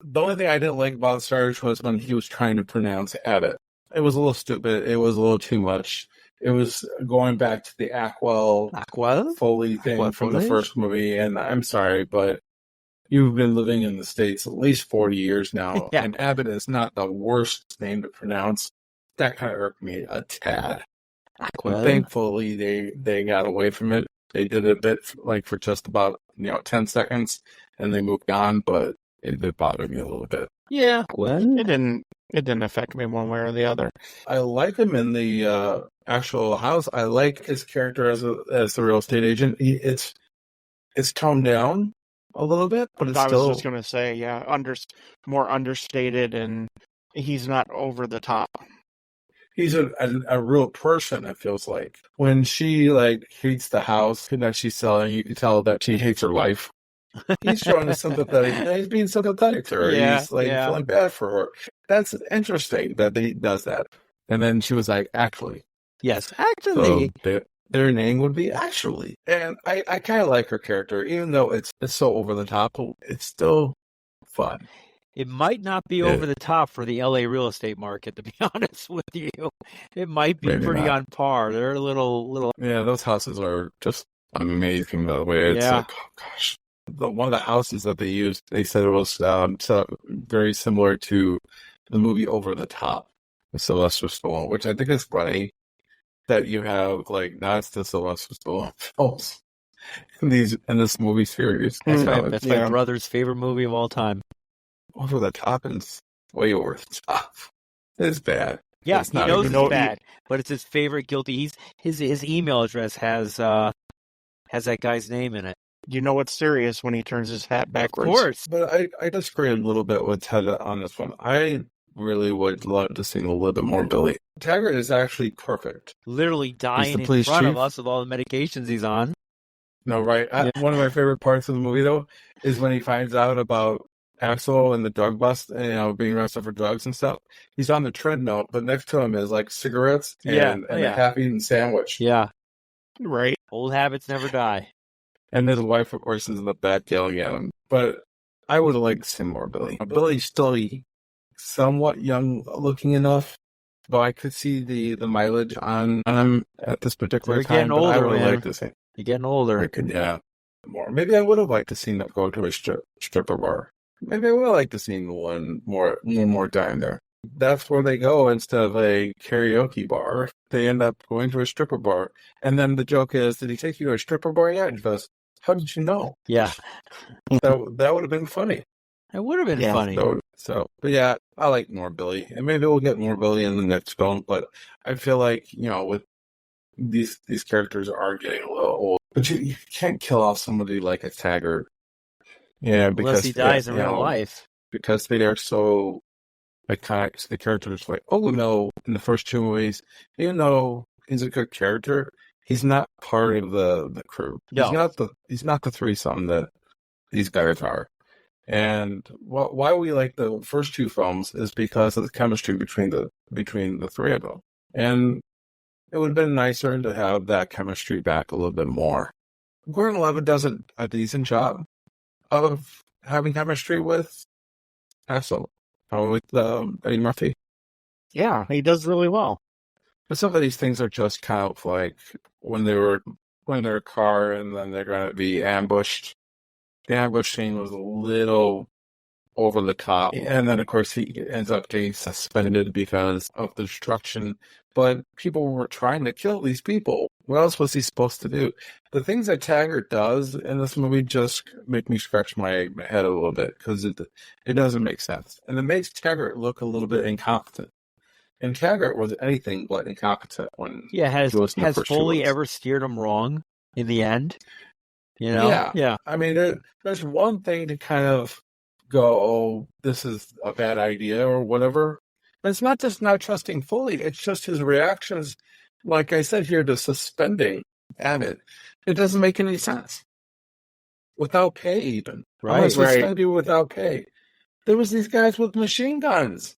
The only thing I didn't like about Surge was when he was trying to pronounce Abbott. It was a little stupid. It was a little too much. It was going back to the Aquel Foley thing from the first movie. And I'm sorry, but you've been living in the States at least 40 years now. Yeah. And Abbott is not the worst name to pronounce. That kind of irked me a tad. But thankfully, they got away from it. They did it a bit like for just about 10 seconds, and they moved on. But it did bother me a little bit. Yeah, It didn't affect me one way or the other. I like him in the actual house. I like his character as the real estate agent. It's toned down a little bit, but it's still. I was just going to say, yeah, more understated, and he's not over the top. He's a real person, it feels like. When she hates the house that she's selling, you can tell that she hates her life. He's showing us sympathetic. He's being sympathetic to her. Yeah, He's feeling bad for her. That's interesting that he does that. And then she was like, actually. Yes, actually. So their name would be Actually. And I kind of like her character, even though it's so over the top. It's still fun. It might not be over the top for the LA real estate market, to be honest with you. It might be Maybe pretty not. on par. They're a little. Yeah, those houses are just amazing, by the way. It's Yeah. like, oh gosh. One of the houses that they used, they said it was set up very similar to the movie Over the Top with Sylvester Stallone, which I think is funny that you have like nods to Sylvester Stallone films in this movie series. That's It's my brother's favorite movie of all time. Over the Top is way over the top. It's bad. Yeah, It's he not knows even- it's bad, but it's his favorite guilty. His email address has that guy's name in it. You know it's serious when he turns his hat backwards. Of course. But I disagree a little bit with Ted on this one. I really would love to see a little bit more Billy. Taggart is actually perfect. Literally dying in police front chief? of us with all the medications he's on. No, right? One of my favorite parts of the movie, though, is when he finds out about Axel and the drug bust, and, being arrested for drugs and stuff. He's on the treadmill, but next to him is like cigarettes and a half-eaten sandwich. Yeah. Right. Old habits never die. And his wife, of course, is in the back yelling at him. But I would have liked to see more Billy. Billy's still somewhat young looking enough, but I could see the mileage on him at this particular They're time. getting older, I would have man. liked to see You're getting older. more. Maybe I would have liked to see them go to a stripper bar. Maybe I would have liked to see one more time there. That's where they go instead of a karaoke bar. They end up going to a stripper bar. And then the joke is, did he take you to a stripper bar yet? And he goes, how did you know? Yeah. That would have been funny. It would have been Yeah. funny. But yeah, I like more Billy. And maybe we'll get more Billy in the next film. But I feel like, with these characters are getting a little old. But you can't kill off somebody like a Taggart. Yeah, because Unless he dies in real life. Because they are so iconic. The characters like, oh no, in the first two movies, even though he's a good character, he's not part of the crew. No. He's not the threesome that these guys are. And why we like the first two films is because of the chemistry between the three of them. And it would have been nicer to have that chemistry back a little bit more. Gordon Levitt does a decent job of having chemistry with Axel, with Eddie Murphy. Yeah, he does really well. But some of these things are just kind of like when they're in their car and then they're going to be ambushed. The ambush scene was a little over the top. And then, of course, he ends up getting suspended because of the destruction. But people were trying to kill these people. What else was he supposed to do? The things that Taggart does in this movie just make me scratch my head a little bit because it doesn't make sense. And it makes Taggart look a little bit incompetent. And Taggart was anything but incompetent when Has he was in the first two Foley ones. ever steered him wrong in the end? Yeah. I mean, there's one thing to kind of go, oh, this is a bad idea or whatever. But it's not just not trusting Foley. It's just his reactions, like I said here, to suspending Abbott. It doesn't make any sense. Without pay, even. Right. I'm going to suspend you without pay. There was these guys with machine guns.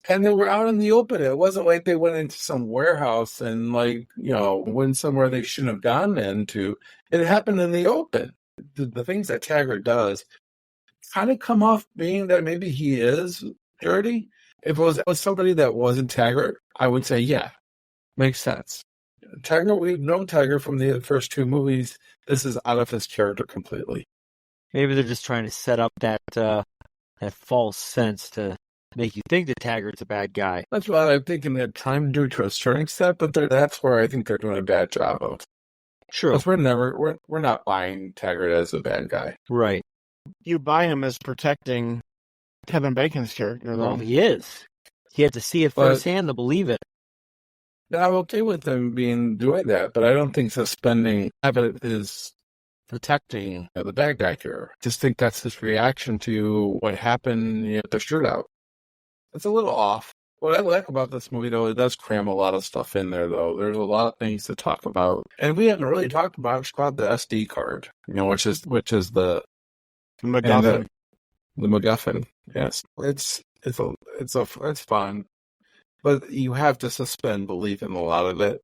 And they were out in the open. It wasn't like they went into some warehouse and went somewhere they shouldn't have gone into. It happened in the open. The things that Taggart does kind of come off being that maybe he is dirty. If it was somebody that wasn't Taggart, I would say, yeah, makes sense. Taggart, we've known Taggart from the first two movies. This is out of his character completely. Maybe they're just trying to set up that false sense to make you think that Taggart's a bad guy. That's what I'm thinking they had time to do to a certain extent, but that's where I think they're doing a bad job of. True. Because we're not buying Taggart as a bad guy. Right. You buy him as protecting Kevin Bacon's character, though. Well, he is. He had to see it firsthand to believe it. I'm okay with them doing that, but I don't think suspending Abbott is protecting the bad guy here. Just think that's his reaction to what happened at the shootout. It's a little off. What I like about this movie, though, it does cram a lot of stuff in there, though. There's a lot of things to talk about. And we haven't really talked about the SD card, which is the MacGuffin. The MacGuffin. Yes. It's fun. But you have to suspend belief in a lot of it.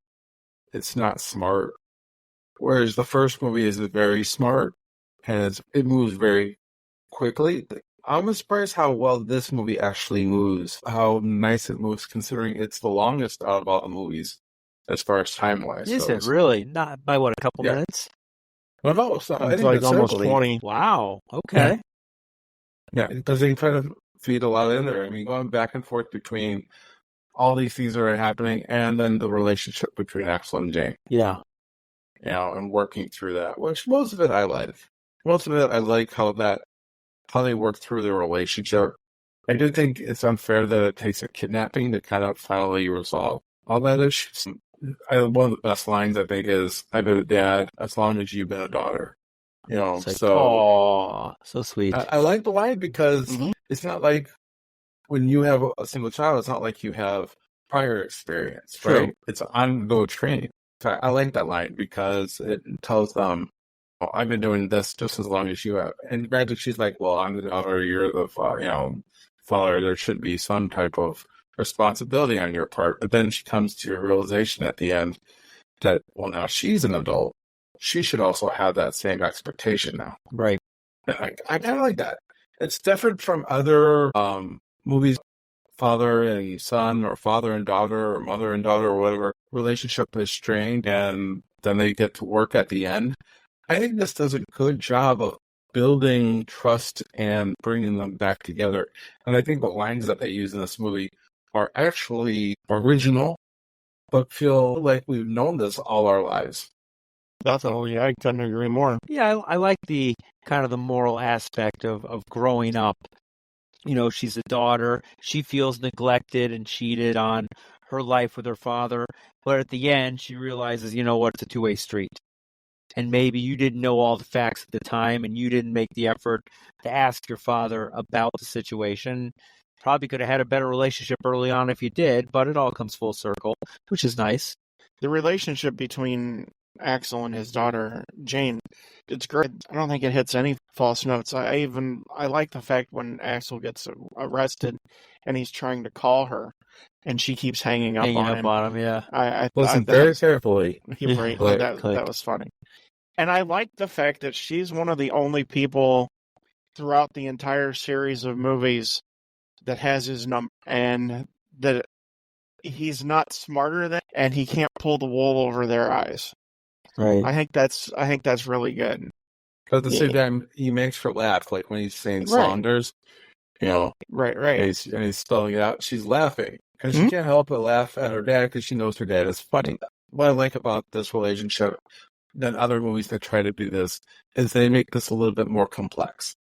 It's not smart. Whereas the first movie is very smart and it moves very quickly. I'm surprised how well this movie actually moves, how nice it moves considering it's the longest out of all the movies. as far as time-wise Is it goes. really? Not by what, a couple Yeah. minutes? Well, no, it's not. I It's think like almost considerably. 20. Wow. Okay. Yeah, because they try to feed a lot in there. I mean, going back and forth between all these things that are happening and then the relationship between Axel and Jane, Yeah. and working through that, which most of it I like. Most of it I like how they work through the relationship. I do think it's unfair that it takes a kidnapping to kind of finally resolve all that issues. One of the best lines I think is, "I've been a dad as long as you've been a daughter." It's like, So oh, so sweet. I like the line because it's not like when you have a single child, it's not like you have prior experience, True. right? It's on-go training. So I like that line because it tells them, "Oh, I've been doing this just as long as you have." And granted, she's like, "Well, I'm the daughter, you're the father. There should be some type of responsibility on your part." But then she comes to a realization at the end that, well, now she's an adult. She should also have that same expectation now. Right. And I kind of like that. It's different from other movies, father and son, or father and daughter, or mother and daughter, or whatever relationship is strained, and then they get to work at the end. I think this does a good job of building trust and bringing them back together. And I think the lines that they use in this movie are actually original, but feel like we've known this all our lives. Definitely, I couldn't agree more. Yeah, I like the kind of the moral aspect of growing up. You know, she's a daughter. She feels neglected and cheated on her life with her father. But at the end, she realizes, you know what, it's a two-way street. And maybe you didn't know all the facts at the time and you didn't make the effort to ask your father about the situation. Probably could have had a better relationship early on if you did, but it all comes full circle, which is nice. The relationship between Axel and his daughter, Jane, it's great. I don't think it hits any false notes. I like the fact when Axel gets arrested and he's trying to call her and she keeps hanging up on him. Yeah. I Listen very carefully. Right, Click, that was funny. And I like the fact that she's one of the only people throughout the entire series of movies that has his number, and that he's not smarter than, and he can't pull the wool over their eyes. Right. I think that's really good. But at the same time, he makes her laugh, like when he's saying Right. Saunders, Right. and he's spelling it out. She's laughing, and she can't help but laugh at her dad because she knows her dad is funny. What I like about this relationship than other movies that try to do this is they make this a little bit more complex,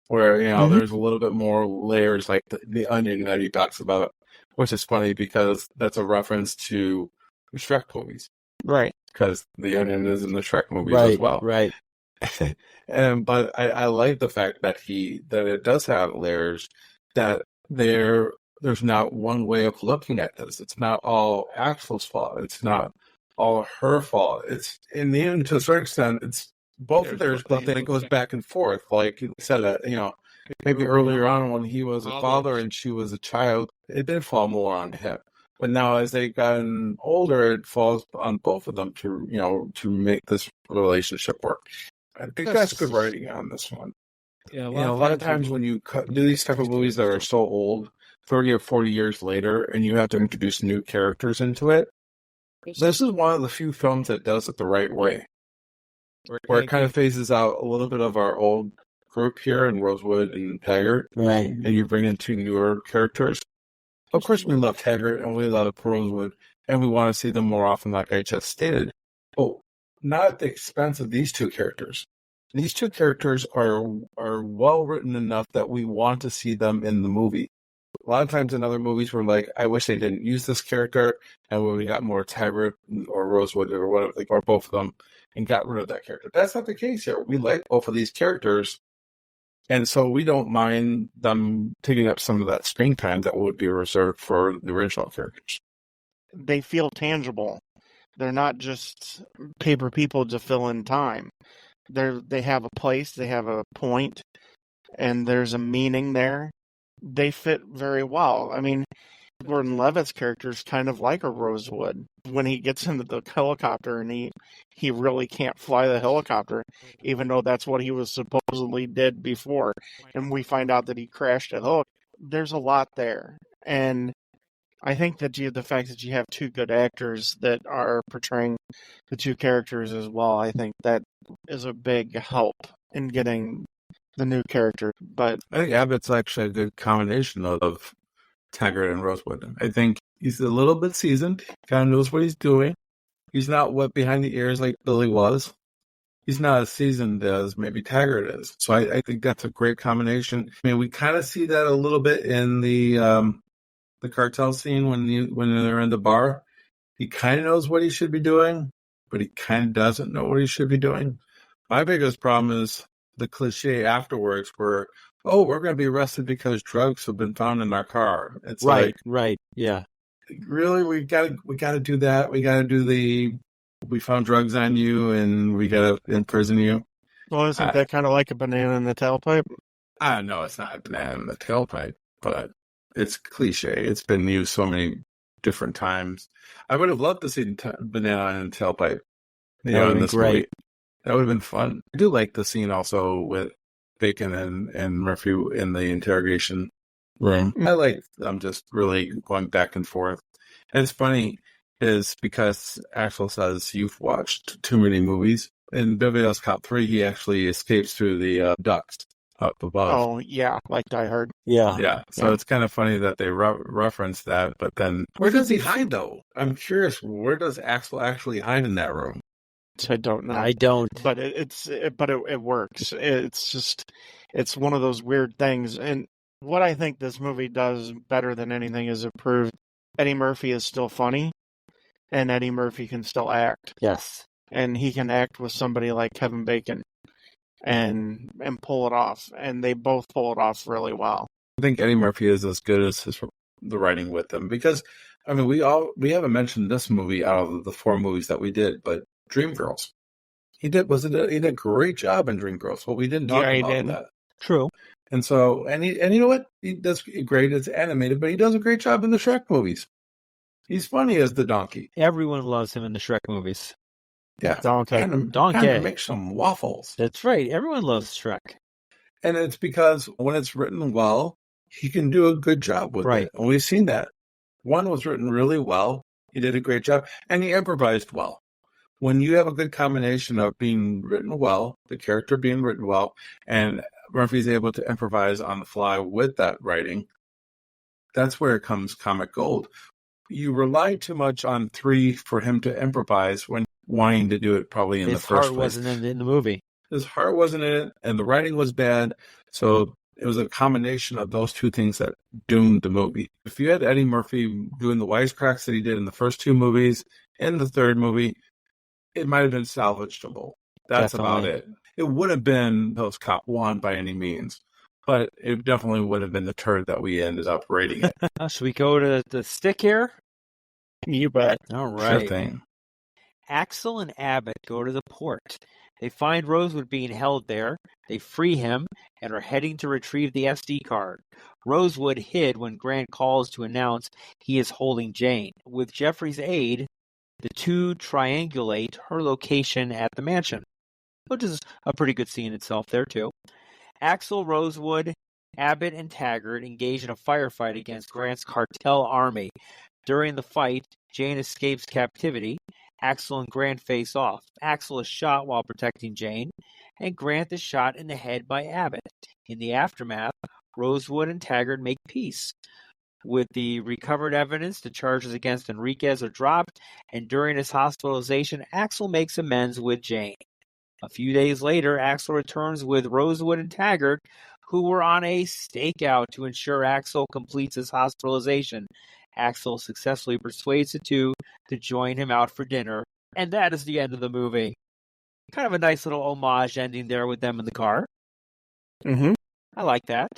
where there's a little bit more layers, like the onion that he talks about, which is funny because that's a reference to the Shrek movies, Right. because the onion is in the Shrek movies as well. Right. But I like the fact that it does have layers, that there's not one way of looking at this. It's not all Axel's fault. It's not all her fault. It's, in the end, to a certain extent, it's both of theirs, but then it goes back and forth. Like you said, maybe earlier on when he was a father and she was a child, it did fall more on him. But now, as they've gotten older, it falls on both of them to make this relationship work. I think that's good writing on this one. Yeah, A lot of times when you do these type of movies that are so old, 30 or 40 years later, and you have to introduce new characters into it, this is one of the few films that does it the right way, where it kind of phases out a little bit of our old group here in Rosewood and Taggart, Right. and you bring in two newer characters. Of course, we love Taggart and we love Rosewood, and we want to see them more often, like I just stated. But not at the expense of these two characters. These two characters are well written enough that we want to see them in the movie. A lot of times in other movies, we're like, I wish they didn't use this character, and when we got more Taggart or Rosewood or whatever, or both of them, and got rid of that character. That's not the case here. We like both of these characters, and so we don't mind them taking up some of that screen time that would be reserved for the original characters. They feel tangible. They're not just paper people to fill in time. They have a place, they have a point, and there's a meaning there. They fit very well. I mean, Gordon Levitt's character is kind of like a Rosewood. When he gets into the helicopter and he really can't fly the helicopter, even though that's what he was supposedly did before. And we find out that he crashed a helicopter. There's a lot there. And I think that the fact that you have two good actors that are portraying the two characters as well, I think that is a big help in getting the new character. But I think Abbott's actually a good combination of Taggart and Rosewood. I think he's a little bit seasoned, kind of knows what he's doing. He's not wet behind the ears like Billy was. He's not as seasoned as maybe Taggart is. So I think that's a great combination. I mean, we kind of see that a little bit in the cartel scene when they're in the bar. He kind of knows what he should be doing, but he kind of doesn't know what he should be doing. My biggest problem is the cliche afterwards where, oh, we're going to be arrested because drugs have been found in our car. It's right. Yeah. Really, we got to do that. We got to do we found drugs on you and we got to imprison you. Well, isn't that kind of like a banana in the tailpipe? I know it's not a banana in the tailpipe, but it's cliche. It's been used so many different times. I would have loved to see banana in the tailpipe. That would have been great. Movie. That would have been fun. I do like the scene also with Bacon and Murphy in the interrogation room. I like them just really going back and forth. And it's funny is because Axel says you've watched too many movies. In Beverly Hills Cop 3, he actually escapes through the ducts up above. Oh, yeah, like Die Hard. Yeah. So it's kind of funny that they reference that, but then where does he hide, though? I'm curious, where does Axel actually hide in that room? I don't know. I don't. But it works. It's one of those weird things. And what I think this movie does better than anything is it proves Eddie Murphy is still funny, and Eddie Murphy can still act. Yes. And he can act with somebody like Kevin Bacon and pull it off. And they both pull it off really well. I think Eddie Murphy is as good as the writing with them. Because, I mean, we haven't mentioned this movie out of the 4 movies that we did, but Dreamgirls. He did a great job in Dreamgirls. Well, we didn't talk about that. True. And so, and you know what? He does great as animated, but he does a great job in the Shrek movies. He's funny as the donkey. Everyone loves him in the Shrek movies. Yeah. Donkey. Kind of make some waffles. That's right. Everyone loves Shrek. And it's because when it's written well, he can do a good job with it. And we've seen that. One was written really well. He did a great job. And he improvised well. When you have a good combination of being written well, the character being written well, and Murphy's able to improvise on the fly with that writing, that's where it comes comic gold. You rely too much on 3 for him to improvise when wanting to do it probably in the first place. His heart wasn't in the movie. His heart wasn't in it, and the writing was bad. So it was a combination of those 2 things that doomed the movie. If you had Eddie Murphy doing the wisecracks that he did in the first 2 movies, in the 3rd movie, it might have been salvageable. That's about it. It would have been Hills Cop 1 by any means, but it definitely would have been the turd that we ended up rating it. Should we go to the stick here? You bet. All right. Sure thing. Axel and Abbott go to the port. They find Rosewood being held there. They free him and are heading to retrieve the SD card. Rosewood hid when Grant calls to announce he is holding Jane. With Jeffrey's aid, the 2 triangulate her location at the mansion, which is a pretty good scene itself there, too. Axel, Rosewood, Abbott, and Taggart engage in a firefight against Grant's cartel army. During the fight, Jane escapes captivity. Axel and Grant face off. Axel is shot while protecting Jane, and Grant is shot in the head by Abbott. In the aftermath, Rosewood and Taggart make peace. With the recovered evidence, the charges against Enriquez are dropped, and during his hospitalization, Axel makes amends with Jane. A few days later, Axel returns with Rosewood and Taggart, who were on a stakeout to ensure Axel completes his hospitalization. Axel successfully persuades the 2 to join him out for dinner, and that is the end of the movie. Kind of a nice little homage ending there with them in the car. Mm-hmm. I like that.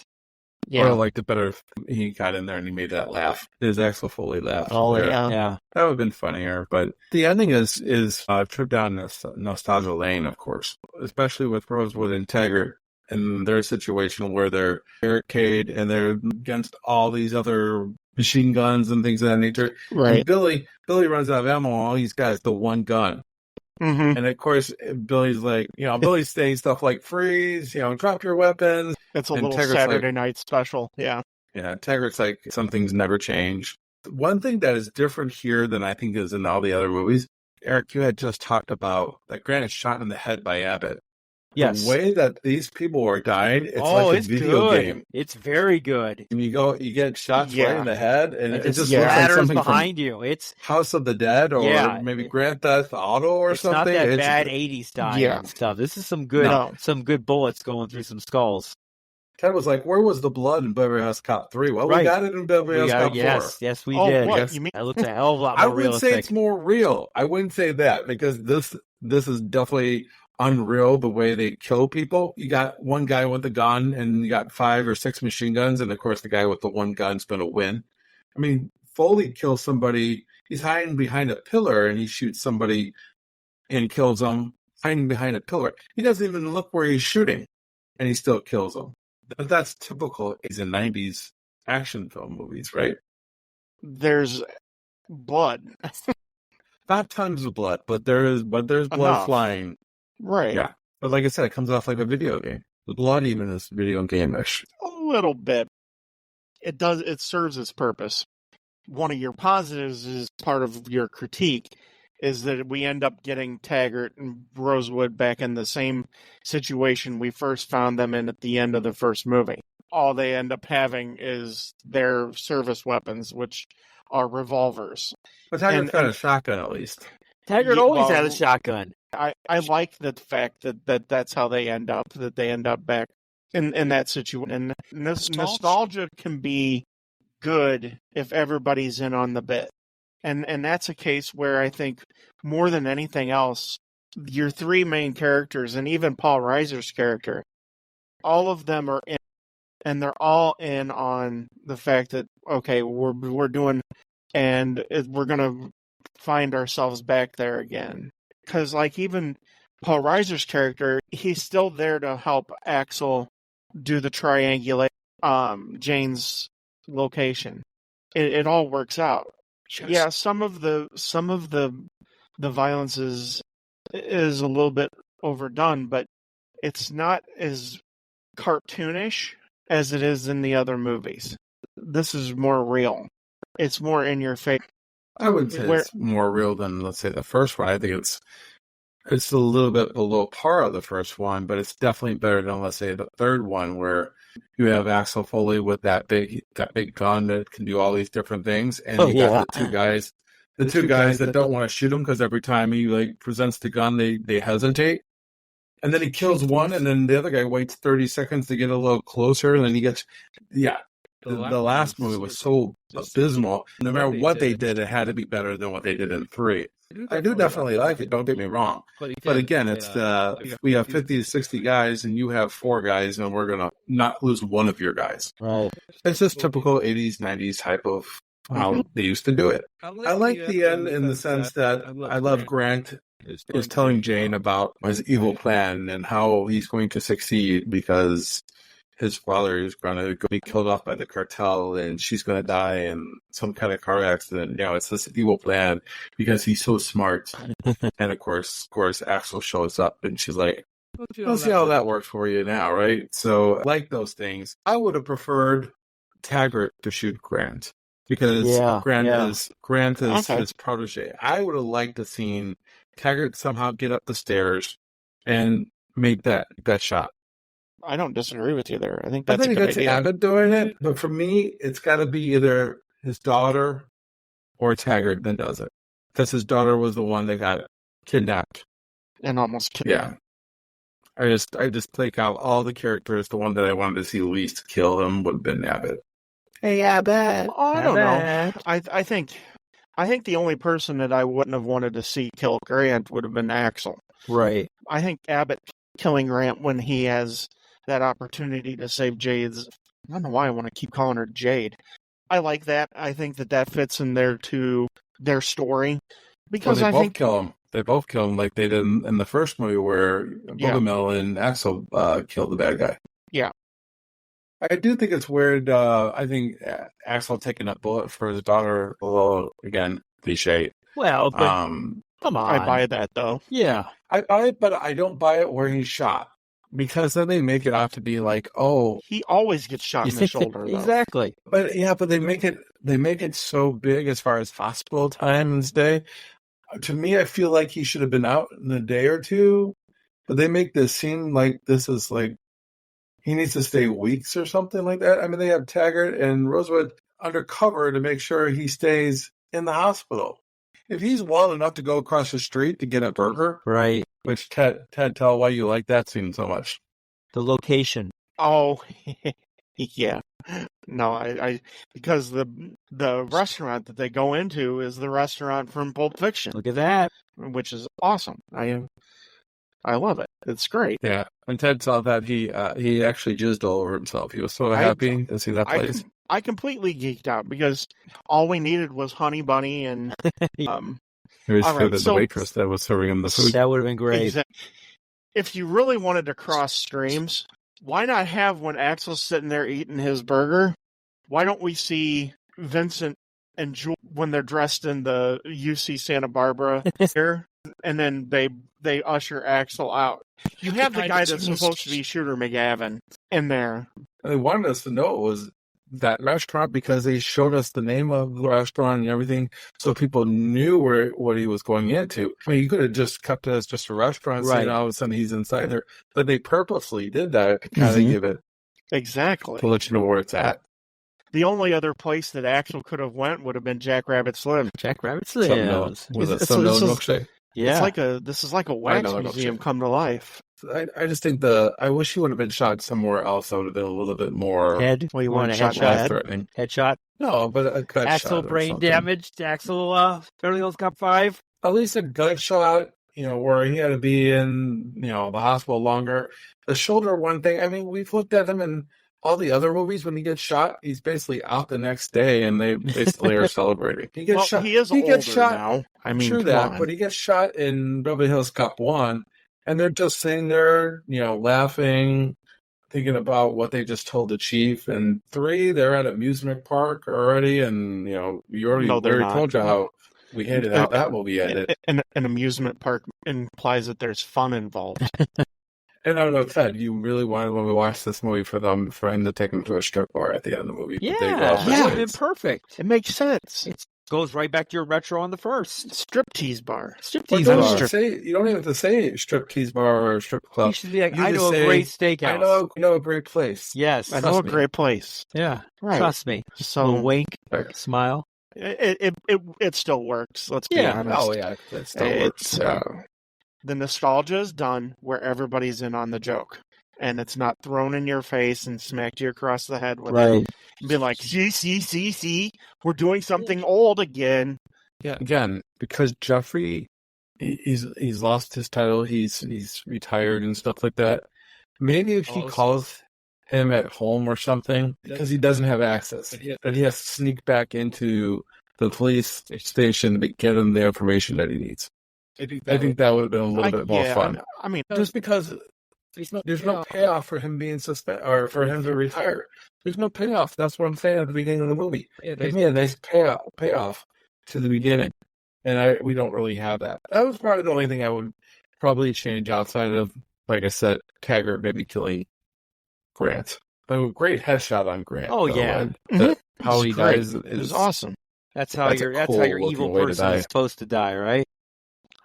Yeah. I liked it better if he got in there and he made that laugh. His Axel Foley laugh. Oh, yeah. That would have been funnier. But the ending is a trip down nostalgia lane, of course, especially with Rosewood and Taggart and their situation where they're barricaded and they're against all these other machine guns and things of that nature. Right. And Billy runs out of ammo. All he's got is the one gun. Mm-hmm. And of course, Billy's like, Billy's saying stuff like freeze, drop your weapons. It's a little Saturday night special. Yeah. Yeah. Taggart's like, some things never change. One thing that is different here than I think is in all the other movies, Eric, you had just talked about that Grant is shot in the head by Abbott. Yes. The way that these people are dying, it's oh, like a it's video good. game. It's very good. And you get shots right in the head, and it just splatters looks like something behind you. It's from House of the Dead or maybe Grand Theft Auto or it's something. not that bad 80s dying stuff. This is some good bullets going through some skulls. Ted was like, "Where was the blood in Beverly Hills Cop 3?" Well, we got it in Beverly Hills Cop 4. Yes, we did. What? Yes. You mean? That looks a hell of a lot more I would realistic. say it's more real. I wouldn't say that because this is definitely unreal the way they kill people. You got one guy with a gun and you got 5 or 6 machine guns, and of course the guy with the one gun's going to win. I mean, Foley kills somebody. He's hiding behind a pillar and he shoots somebody and kills them hiding behind a pillar. He doesn't even look where he's shooting, and he still kills them. But that's typical 80s and 90s action film movies, right? There's blood. Not tons of blood, but there's blood Enough. flying. Right. Yeah. But like I said, it comes off like a video game. The blood even is video game-ish. A little bit. It serves its purpose. One of your positives is part of your critique is that we end up getting Taggart and Rosewood back in the same situation we first found them in at the end of the first movie. All they end up having is their service weapons, which are revolvers. But Taggart's got a shotgun at least. Taggart always had a shotgun. I like the fact that that's how they end up, that they end up back in that situation. And nostalgia can be good if everybody's in on the bit. And that's a case where I think more than anything else, your 3 main characters and even Paul Reiser's character, all of them are in, and they're all in on the fact that, okay, we're doing, and we're going to find ourselves back there again. Because like even Paul Reiser's character, he's still there to help Axel do the triangulate Jane's location. It all works out. Yeah, some of the violence is a little bit overdone, but it's not as cartoonish as it is in the other movies. This is more real. It's more in your face. I wouldn't say it's more real than, let's say, the first one. I think it's a little bit below par of the first one, but it's definitely better than, let's say, the third one, where you have Axel Foley with that big gun that can do all these different things, and you got the two guys that don't want to shoot him because every time he presents the gun, they hesitate, and then he kills one, and then the other guy waits 30 seconds to get a little closer, and then he gets The last movie was so abysmal. No matter what they did, it had to be better than what they did in 3. I do definitely like it, don't get me wrong. But again, it's we have 50 to 60 guys, and you have 4 guys, and we're going to not lose one of your guys. Right. It's just typical 80s, 90s type of how they used to do it. I like the end in the sense that I love Grant is telling Jane about his evil plan and how he's going to succeed because his father is going to be killed off by the cartel and she's going to die in some kind of car accident. It's this evil plan because he's so smart. And of course, Axel shows up and she's like, let's see how that works for you now, right? So, like those things, I would have preferred Taggart to shoot Grant because Grant is his protege. I would have liked to seen Taggart somehow get up the stairs and make that shot. I don't disagree with you there. I think that's a good that's idea. Abbott doing it, but for me, it's got to be either his daughter or Taggart that does it. Because his daughter was the one that got kidnapped. And almost killed. Yeah. I just take out all the characters. The one that I wanted to see least kill him would have been Abbott. Hey, Abbott. Oh, I don't know. I think the only person that I wouldn't have wanted to see kill Grant would have been Axel. Right. I think Abbott killing Grant when he has that opportunity to save Jade's. I don't know why I want to keep calling her Jade. I like that. I think that fits in there to their story because I think kill him. They both kill him like they did in the first movie where Bogomil and Axel killed the bad guy. Yeah. I do think it's weird. I think Axel taking a bullet for his daughter, although, again, cliche. Well, but come on. I buy that, though. Yeah. I buy it, but I don't buy it where he's shot. because then they make it out to be like, oh, He always gets shot in the shoulder, though. Exactly. but they make it so big as far as hospital time and stay. To me, I feel like he should have been out in a day or two, but they make this seem like this is like he needs to stay weeks or something like that. I mean, they have Taggart and Rosewood undercover to make sure he stays in the hospital. If he's well enough to go across the street to get a burger, Right. which Ted, tell why you like that scene so much. The location. Oh, yeah. No, I because the restaurant that they go into is the restaurant from Pulp Fiction, Look at that. which is awesome. I love it. It's great. Yeah, when Ted saw that, he actually jizzed all over himself. He was so happy to see that place. I completely geeked out because all we needed was Honey Bunny and He was all right, the waitress that was serving him the food. That would have been great. If you really wanted to cross streams, why not have when Axel's sitting there eating his burger? Why don't we see Vincent and Jewel when they're dressed in the UC Santa Barbara here, and then they usher Axel out? You have the guy that's supposed to be Shooter McGavin in there. They wanted us to know it was that restaurant because they showed us the name of the restaurant and everything, so people knew what he was going into. I mean, you could have just kept it as just a restaurant, Right. and all of a sudden he's inside there. But they purposely did that to kind of give it Exactly. to let you know where it's at. The only other place that Axel could have went would have been Jackrabbit Slim. Jack Rabbit Some milk Slims. with a It's- some this is- milkshake. Yeah. This is like a wax Another museum milkshake. come to life. I just think I wish he would have been shot somewhere else. That would have been a little bit more Head. Well, you want want a shot in the headshot? head? threatening. Headshot. No, but a gut Axel shot or brain something. damaged. Axel Beverly Hills Cop 5. At least a gut shot, where he had to be in, the hospital longer. The shoulder one thing, I mean, we've looked at him in all the other movies. When he gets shot, he's basically out the next day, and they basically are celebrating. He gets Well, shot. he is he older gets shot. now. I mean, True come that, on. but he gets shot in Beverly Hills Cop 1, and they're just sitting there, laughing, thinking about what they just told the chief. And 3, they're at an amusement park already, and, we already No, they're not. told you how we hated how that movie ended. An amusement park implies that there's fun involved. And I don't know, Ted, you really wanted when we watched this movie for him to take him to a strip bar at the end of the movie. Yeah. But they go That off would have the been sides. perfect. It makes sense. Goes right back to your retro on the first. Striptease bar. But Striptease don't bar. even you don't even have to say striptease bar or strip You club. should be like, You I just know a say, great steakhouse. I know a great place. Yes. I know a Trust me. great place. Yeah. Right. Trust me. A So wink, Right. smile. it still works. Let's be Yeah. honest. Oh, yeah. That still works. It's the nostalgia is done where everybody's in on the joke, and it's not thrown in your face and smacked you across the head with it. Be like, see, we're doing something old again. Yeah. Again, because Jeffrey, he's lost his title. He's retired and stuff like that. Maybe if he calls him at home or something, because he doesn't have access, that he has to sneak back into the police station to get him the information that he needs. I think that would have been a little bit more fun. I mean, Just because there's no payoff for him being suspended or for him to retire. There's no payoff. That's what I'm saying at the beginning of the movie. Give me a nice payoff to the beginning, and we don't really have that. That was probably the only thing I would probably change outside of, like I said, Taggart maybe killing Grant. But a great headshot on Grant. Oh, though, yeah. and Mhm. how he It's great. dies It was is awesome. That's how That's a your cool-looking evil way to person die. is supposed to die, right?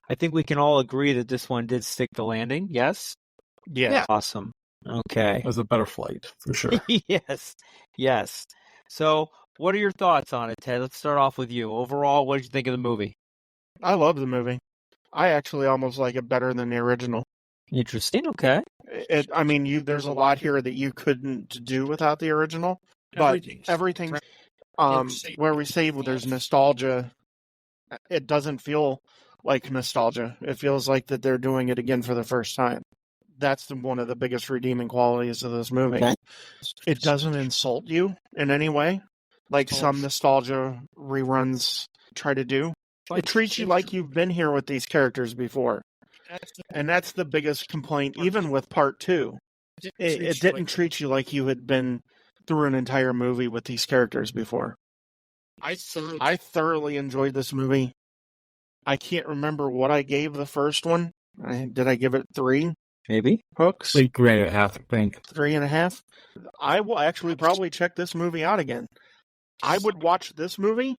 I think we can all agree that this one did stick the landing. Yes. Yeah. Awesome. Okay. was a better flight for sure. Yes. So, what are your thoughts on it, Ted? Let's start off with you. Overall, what did you think of the movie? I love the movie. I actually almost like it better than the original. Interesting. Okay. I mean, there's a lot here that you couldn't do without the original, but everything, where we say there's nostalgia, it doesn't feel like nostalgia. It feels like that they're doing it again for the first time. That's one of the biggest redeeming qualities of this movie. Okay. It doesn't insult you in any way, like some nostalgia reruns try to do. It treats you like you've been here with these characters before. And that's the biggest complaint, even with part 2. It didn't treat you like you had been through an entire movie with these characters before. I thoroughly enjoyed this movie. I can't remember what I gave the first one. Did I give it 3? maybe. hooks. Like 3.5, I think. 3.5. I will actually probably check this movie out again. I would watch this movie.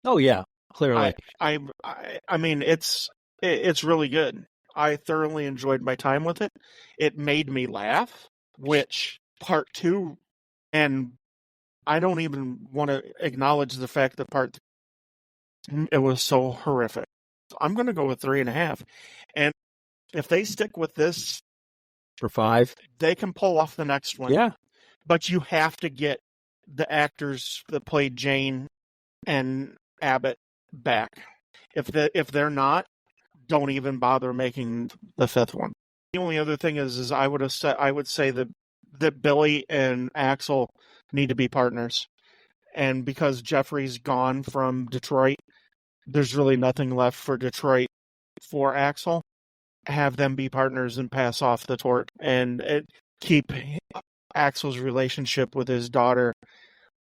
Oh yeah, clearly. I mean, it's really good. I thoroughly enjoyed my time with it. It made me laugh, which part 2, and I don't even want to acknowledge the fact that part 3, it was so horrific. I'm going to go with 3.5. And if they stick with this For 5. they can pull off the next one. Yeah. But you have to get the actors that played Jane and Abbott back. If they're not, don't even bother making the 5th one. The only other thing is I would say that Billy and Axel need to be partners. And because Jeffrey's gone from Detroit, there's really nothing left for Detroit for Axel. Have them be partners and pass off the torch and keep Axel's relationship with his daughter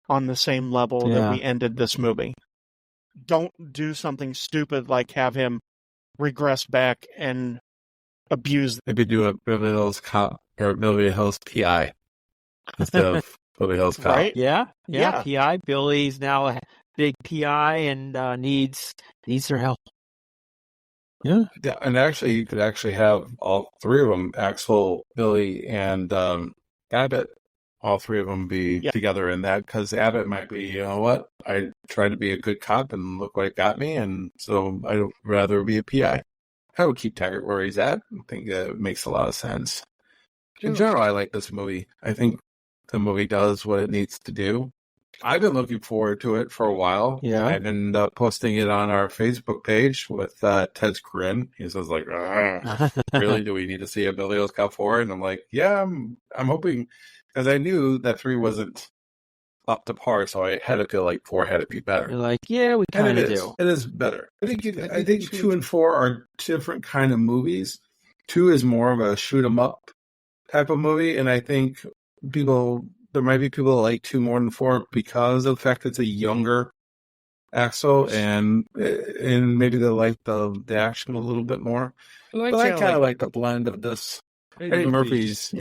on the same level that we ended this movie. Don't do something stupid like have him regress back and abuse. Maybe do a Beverly Hills Cop or Beverly Hills PI instead of Beverly Hills Cop. Right? Yeah. Yeah. PI. Billy's now a big PI and needs their help. Yeah. And actually, you could actually have all 3 of them, Axel, Billy, and Abbott, all 3 of them be together in that, because Abbott might be, you know what, I tried to be a good cop and look what it got me, and so I'd rather be a PI. I would keep Taggart where he's at. I think it makes a lot of sense. In general, I like this movie. I think the movie does what it needs to do. I've been looking forward to it for a while. Yeah. I've been posting it on our Facebook page with Ted's grin. He says like, really, do we need to see a Beverly Hills Cop 4? And I'm like, yeah, I'm hoping, because I knew that 3 wasn't up to par, so I had to feel like 4 had to be better. You're like, yeah, we kind of do. It is better. I think 2 and 4 are different kind of movies. 2 is more of a shoot 'em up type of movie, and I think there might be people that like 2 more than 4 because of the fact that it's a younger Axel, and maybe they like the action a little bit more. But I kind of like the blend of this. Eddie Murphy's,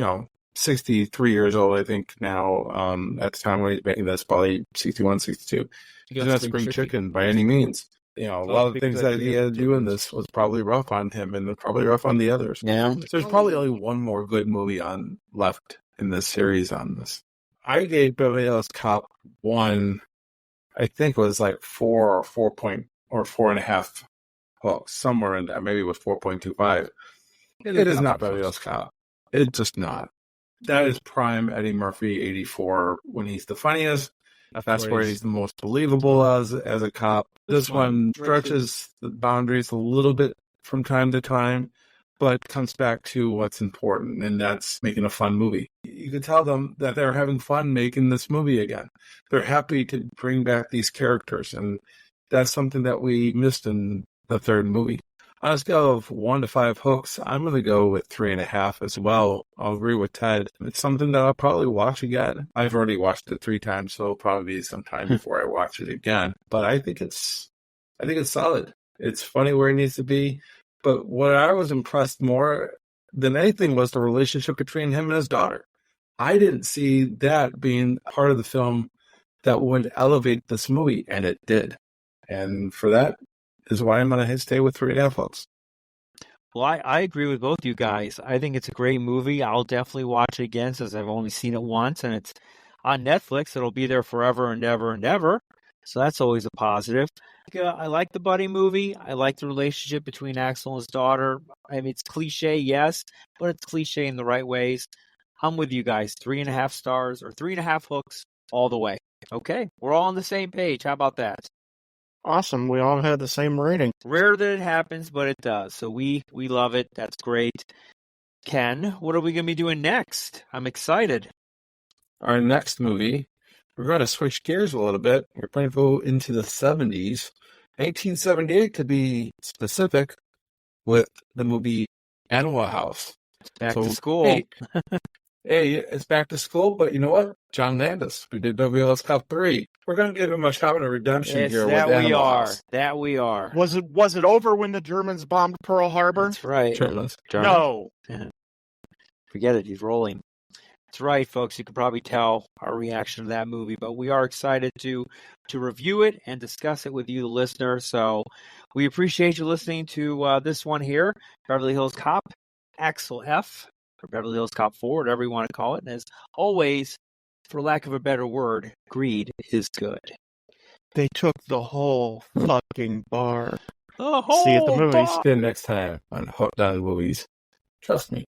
63 years old, I think, now. At the time when he's making this, probably 61, 62. He's not spring chicken by any means. A lot of the things that he had to do in this was probably rough on him, and probably rough on the others. Yeah. So there's probably only one more good movie left in this series on this. I gave Beverly Hills Cop 1, I think it was like 4 or 4.5 hooks, somewhere in there. Maybe it was 4.25. It is not Beverly Hills Cop. It's just not. That is prime Eddie Murphy 84 when he's the funniest. That's where he's the most believable as a cop. This one stretches the boundaries a little bit from time to time, but comes back to what's important, and that's making a fun movie. You can tell them that they're having fun making this movie again. They're happy to bring back these characters, and that's something that we missed in the 3rd movie. On a scale of 1 to 5 hooks, I'm going to go with 3.5 as well. I'll agree with Ted. It's something that I'll probably watch again. I've already watched it 3 times, so it'll probably be some time before I watch it again. But I think it's solid. It's funny where it needs to be. But what I was impressed more than anything was the relationship between him and his daughter. I didn't see that being part of the film that would elevate this movie, and it did. And for that is why I'm going to stay with 3.5 hooks. Well, I agree with both you guys. I think it's a great movie. I'll definitely watch it again since I've only seen it once, and it's on Netflix. It'll be there forever and ever and ever. So that's always a positive. I like the buddy movie. I like the relationship between Axel and his daughter. I mean, it's cliche, yes, but it's cliche in the right ways. I'm with you guys. 3.5 stars or 3.5 hooks all the way. Okay, we're all on the same page. How about that? Awesome. We all had the same rating. Rare that it happens, but it does. So we love it. That's great. Ken, what are we going to be doing next? I'm excited. Our next movie, we're going to switch gears a little bit. We're going to go into the 70s. 1978 to be specific, with the movie Animal House. Back to school. Hey, it's back to school, but you know what? John Landis, who did Beverly Hills Cop 3. We're going to give him a shot at redemption here with Animal House. That we are. Was it over when the Germans bombed Pearl Harbor? That's right. Shirtless. No. Forget it. He's rolling. That's right, folks. You can probably tell our reaction to that movie, but we are excited to review it and discuss it with you, the listener. So we appreciate you listening to this one here, Beverly Hills Cop, Axel F, or Beverly Hills Cop 4, whatever you want to call it. And as always, for lack of a better word, greed is good. They took the whole fucking bar. The See you at the whole movies. bar. See you next time on Hooked on Movies. Trust me.